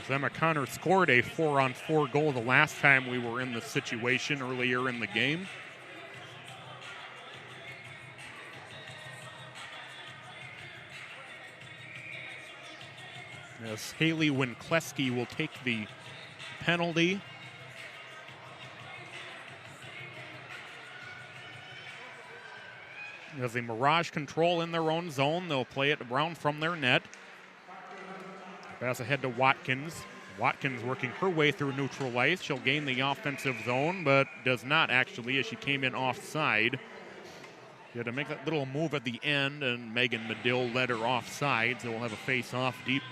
Emma Connor scored a 4-on-4 goal the last time we were in this situation earlier in the game. As Haley Winkleski will take the penalty. As the Mirage control in their own zone, they'll play it around from their net. Pass ahead to Watkins. Watkins working her way through neutral ice. She'll gain the offensive zone, but does not actually as she came in offside. She had to make that little move at the end, and Megan Medill led her offside, so we'll have a face-off deep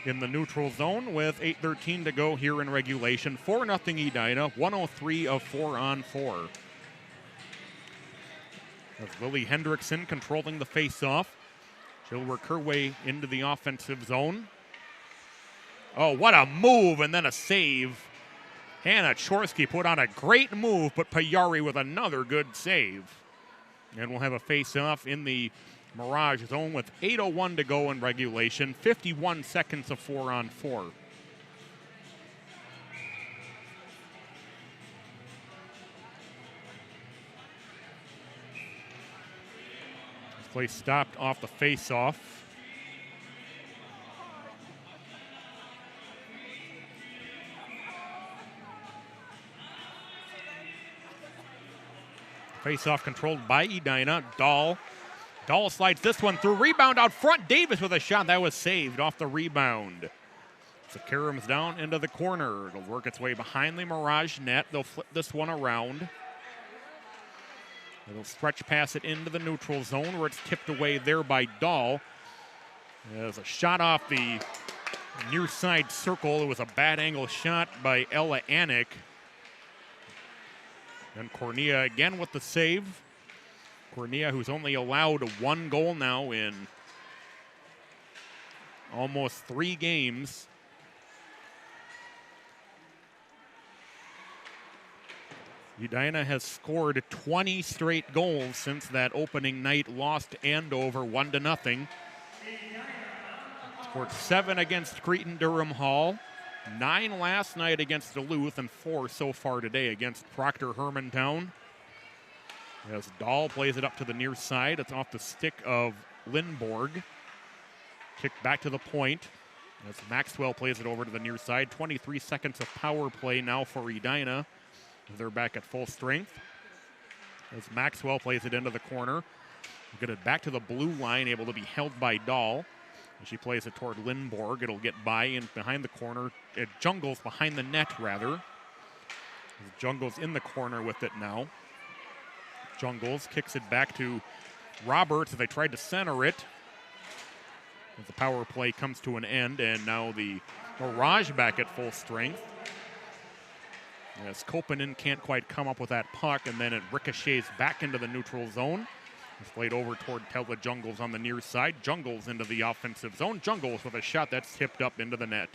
in the neutral zone with 8:13 to go here in regulation. 4-0 Edina, 103 of 4-on-4. That's Lily Hendrickson controlling the face-off. She'll work her way into the offensive zone. Oh, what a move, and then a save. Hannah Chorsky put on a great move, but Payari with another good save. And we'll have a face-off in the Mirage zone with 8:01 to go in regulation, 51 seconds of 4-on-4. This play stopped off the face-off. Face-off controlled by Edina. Dahl slides this one through. Rebound out front. Davis with a shot. That was saved off the rebound. So Karams down into the corner. It'll work its way behind the Mirage net. They'll flip this one around. It'll stretch pass it into the neutral zone where it's tipped away there by Dahl. There's a shot off the near side circle. It was a bad angle shot by Ella Anik. And Cornea again with the save. Cornea, who's only allowed 1 goal now in almost 3 games. Edina has scored 20 straight goals since that opening night loss to Andover 1-0. Scored 7 against Cretin-Durham Hall. 9 last night against Duluth, and 4 so far today against Proctor Hermantown. As Dahl plays it up to the near side, it's off the stick of Lindborg. Kicked back to the point as Maxwell plays it over to the near side. 23 seconds of power play now for Edina. They're back at full strength. As Maxwell plays it into the corner. Get it back to the blue line, able to be held by Dahl. She plays it toward Lindborg. It'll get by and behind the corner. It Jungles behind the net, rather. Jungles in the corner with it now. Jungles kicks it back to Roberts. They tried to center it. As the power play comes to an end, and now the Mirage back at full strength. As Koppanen can't quite come up with that puck, and then it ricochets back into the neutral zone. It's played over toward Tella Jungles on the near side. Jungles into the offensive zone. Jungles with a shot that's tipped up into the net.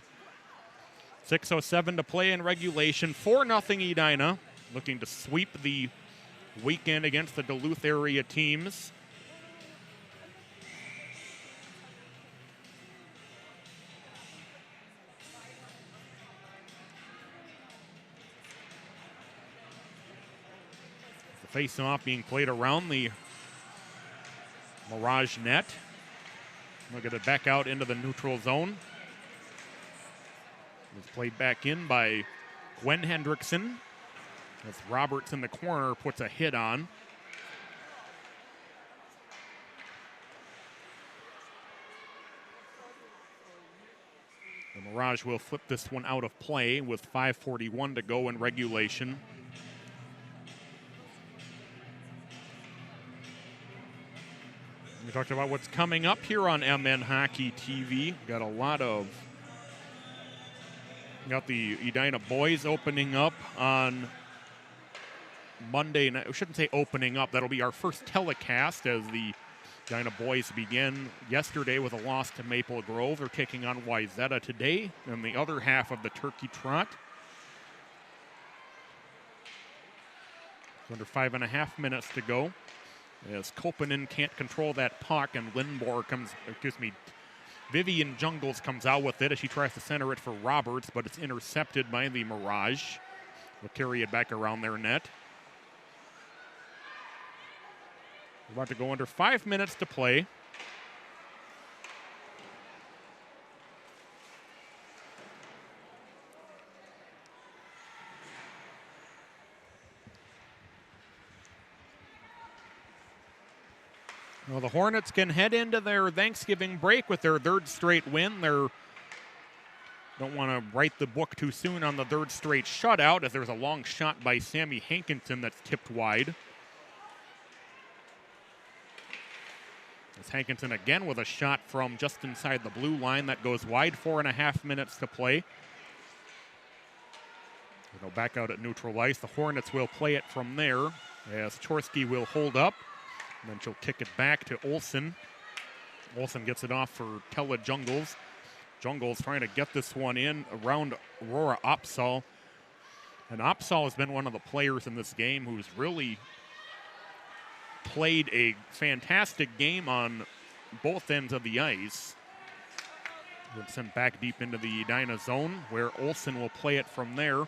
6:07 to play in regulation. 4-0 Edina. Looking to sweep the weekend against the Duluth area teams. Face-off being played around the Mirage net. We'll get it back out into the neutral zone. It's played back in by Gwen Hendrickson. As Roberts in the corner puts a hit on. The Mirage will flip this one out of play with 5:41 to go in regulation. We talked about what's coming up here on MN Hockey TV. Got a lot of... Got the Edina boys opening up on Monday night. We shouldn't say opening up. That'll be our first telecast as the Edina boys began yesterday with a loss to Maple Grove. They're taking on Wayzata today in the other half of the Turkey Trot. Under 5.5 minutes to go. As Koppanen can't control that puck, and Vivian Jungles comes out with it as she tries to center it for Roberts, but it's intercepted by the Mirage. We'll carry it back around their net. We're about to go under 5 minutes to play. Well, the Hornets can head into their Thanksgiving break with their third straight win. They don't want to write the book too soon on the third straight shutout, as there's a long shot by Sammy Hankinson that's tipped wide. As Hankinson again with a shot from just inside the blue line that goes wide. 4.5 minutes to play. We'll go back out at neutral ice. The Hornets will play it from there as Chorsky will hold up. And then she'll kick it back to Olsen. Olsen gets it off for Tella Jungles. Jungles trying to get this one in around Aurora Opsahl. And Opsahl has been one of the players in this game who's really played a fantastic game on both ends of the ice. It's sent back deep into the Edina zone, where Olsen will play it from there.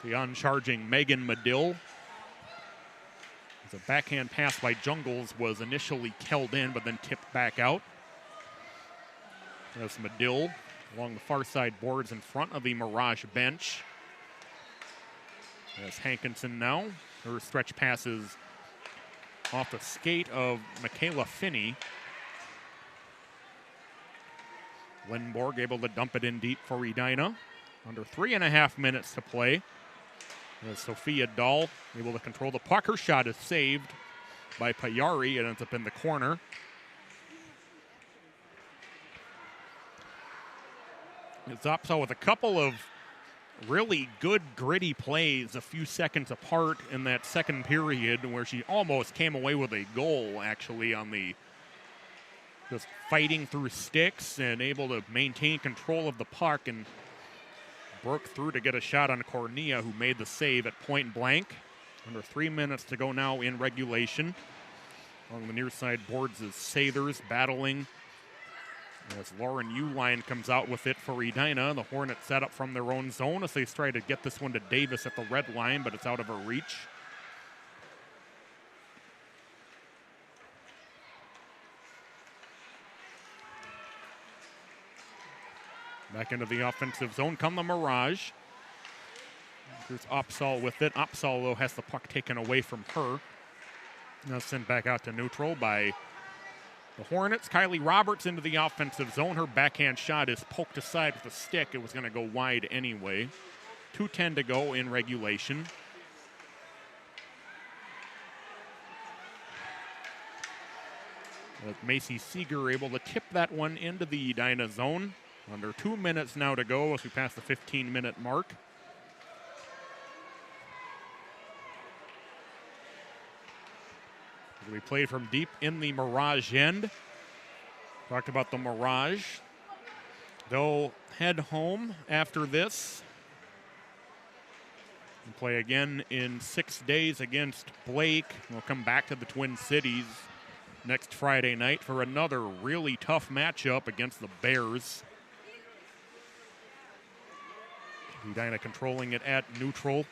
The on-charging Megan Medill. The backhand pass by Jungles was initially held in, but then tipped back out. There's Medill along the far side boards in front of the Mirage bench. There's Hankinson now. Her stretch passes off the skate of Michaela Finney. Lindborg able to dump it in deep for Edina. Under 3.5 minutes to play. As Sophia Dahl able to control the puck. Her shot is saved by Payari. It ends up in the corner. It's Opsahl with a couple of really good gritty plays a few seconds apart in that second period, where she almost came away with a goal, actually, on the just fighting through sticks and able to maintain control of the puck and broke through to get a shot on Cornea, who made the save at point blank. Under 3 minutes to go now in regulation. Along the near side boards is Sathers battling as Lauren Uline comes out with it for Edina. The Hornets set up from their own zone as they try to get this one to Davis at the red line, but it's out of her reach. Back into the offensive zone come the Mirage. Here's Opsahl with it. Opsahl, though, has the puck taken away from her. Now sent back out to neutral by the Hornets. Kylie Roberts into the offensive zone. Her backhand shot is poked aside with a stick. It was going to go wide anyway. 2:10 to go in regulation. With Macy Seeger able to tip that one into the Edina zone. Under 2 minutes now to go as we pass the 15-minute mark. We played from deep in the Mirage end. Talked about the Mirage. They'll head home after this. And play again in 6 days against Blake. We'll come back to the Twin Cities next Friday night for another really tough matchup against the Bears. Edina controlling it at neutral.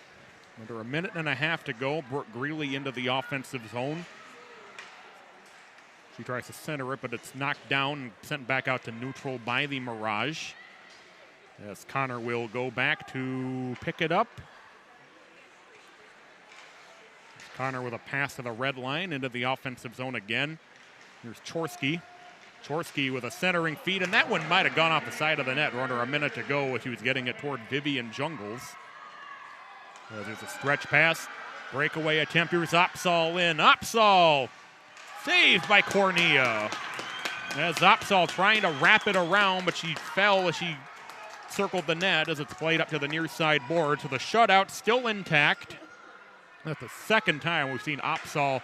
Under a minute and a half to go. Brooke Greeley into the offensive zone. She tries to center it, but it's knocked down and sent back out to neutral by the Mirage. As Connor will go back to pick it up. Connor with a pass to the red line into the offensive zone again. Here's Chorsky. Chorsky with a centering feed, and that one might have gone off the side of the net. We're under a minute to go as he was getting it toward Vivian Jungles. There's a stretch pass. Breakaway attempt. Here's Opsahl in. Opsahl saved by Cornea. As Opsahl trying to wrap it around, but she fell as she circled the net as it's played up to the near side board. So the shutout still intact. That's the second time we've seen Opsahl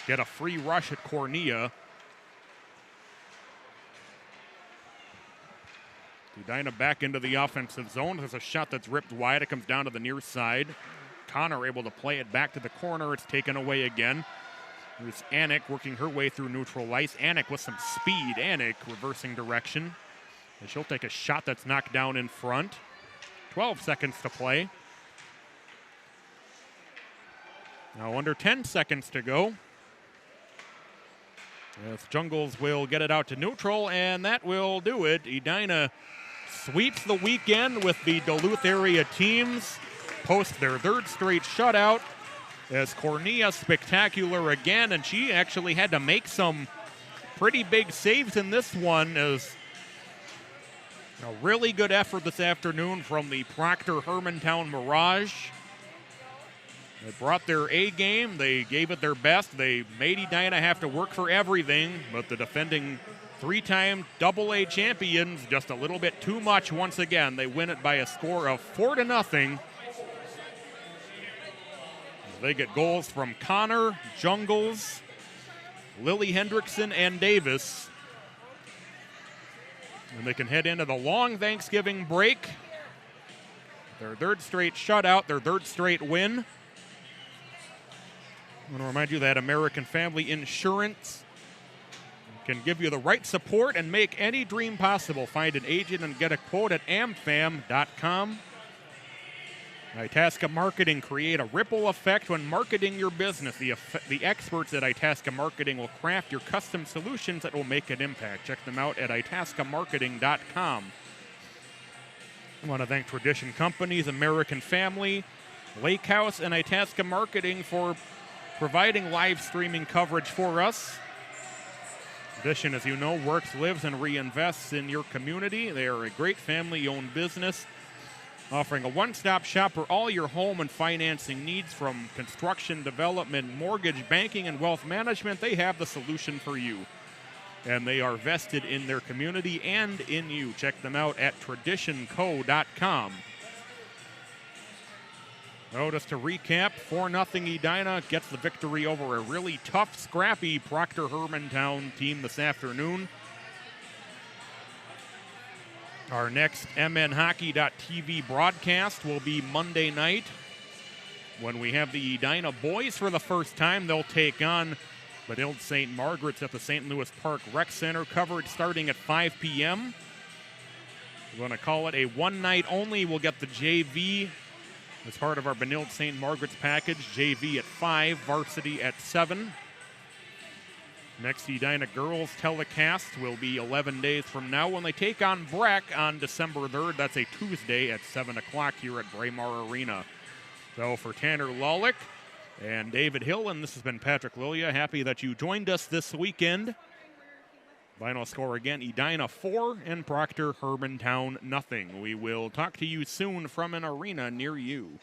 get a free rush at Cornea. Edina back into the offensive zone. There's a shot that's ripped wide. It comes down to the near side. Connor able to play it back to the corner. It's taken away again. Here's Anik working her way through neutral ice. Anik with some speed. Anik reversing direction. And she'll take a shot that's knocked down in front. 12 seconds to play. Now under 10 seconds to go. As Jungles will get it out to neutral, and that will do it. Edina sweeps the weekend with the Duluth area teams, post their third straight shutout, as Cornea spectacular again, and she actually had to make some pretty big saves in this one, as a really good effort this afternoon from the Proctor Hermantown Mirage. They brought their A game. They gave it their best. They made Edina have to work for everything, but the defending three-time AA champions, just a little bit too much once again. They win it by a score of 4-0. They get goals from Connor, Jungles, Lily Hendrickson, and Davis. And they can head into the long Thanksgiving break. Their third straight shutout, their third straight win. I want to remind you that American Family Insurance can give you the right support and make any dream possible. Find an agent and get a quote at amfam.com. Itasca Marketing, create a ripple effect when marketing your business. The experts at Itasca Marketing will craft your custom solutions that will make an impact. Check them out at itascamarketing.com. I want to thank Tradition Companies, American Family, Lake House, and Itasca Marketing for providing live streaming coverage for us. Tradition, as you know, works, lives, and reinvests in your community. They are a great family-owned business, offering a one-stop shop for all your home and financing needs, from construction, development, mortgage, banking, and wealth management. They have the solution for you, and they are vested in their community and in you. Check them out at traditionco.com. Oh, just to recap, 4-0 Edina gets the victory over a really tough, scrappy Proctor Hermantown team this afternoon. Our next MNHockey.tv broadcast will be Monday night when we have the Edina boys for the first time. They'll take on Benilde St. Margaret's at the St. Louis Park Rec Center. Coverage starting at 5 p.m. We're going to call it a one-night only. We'll get the JV as part of our Benilde St. Margaret's package. JV at 5, varsity at 7. Next Edina girls telecast will be 11 days from now when they take on Breck on December 3rd. That's a Tuesday at 7 o'clock here at Braemar Arena. So for Tanner Lawlick and David Hill, and this has been Patrick Lilia, happy that you joined us this weekend. Final score again, Edina 4 and Proctor Hermantown 0. We will talk to you soon from an arena near you.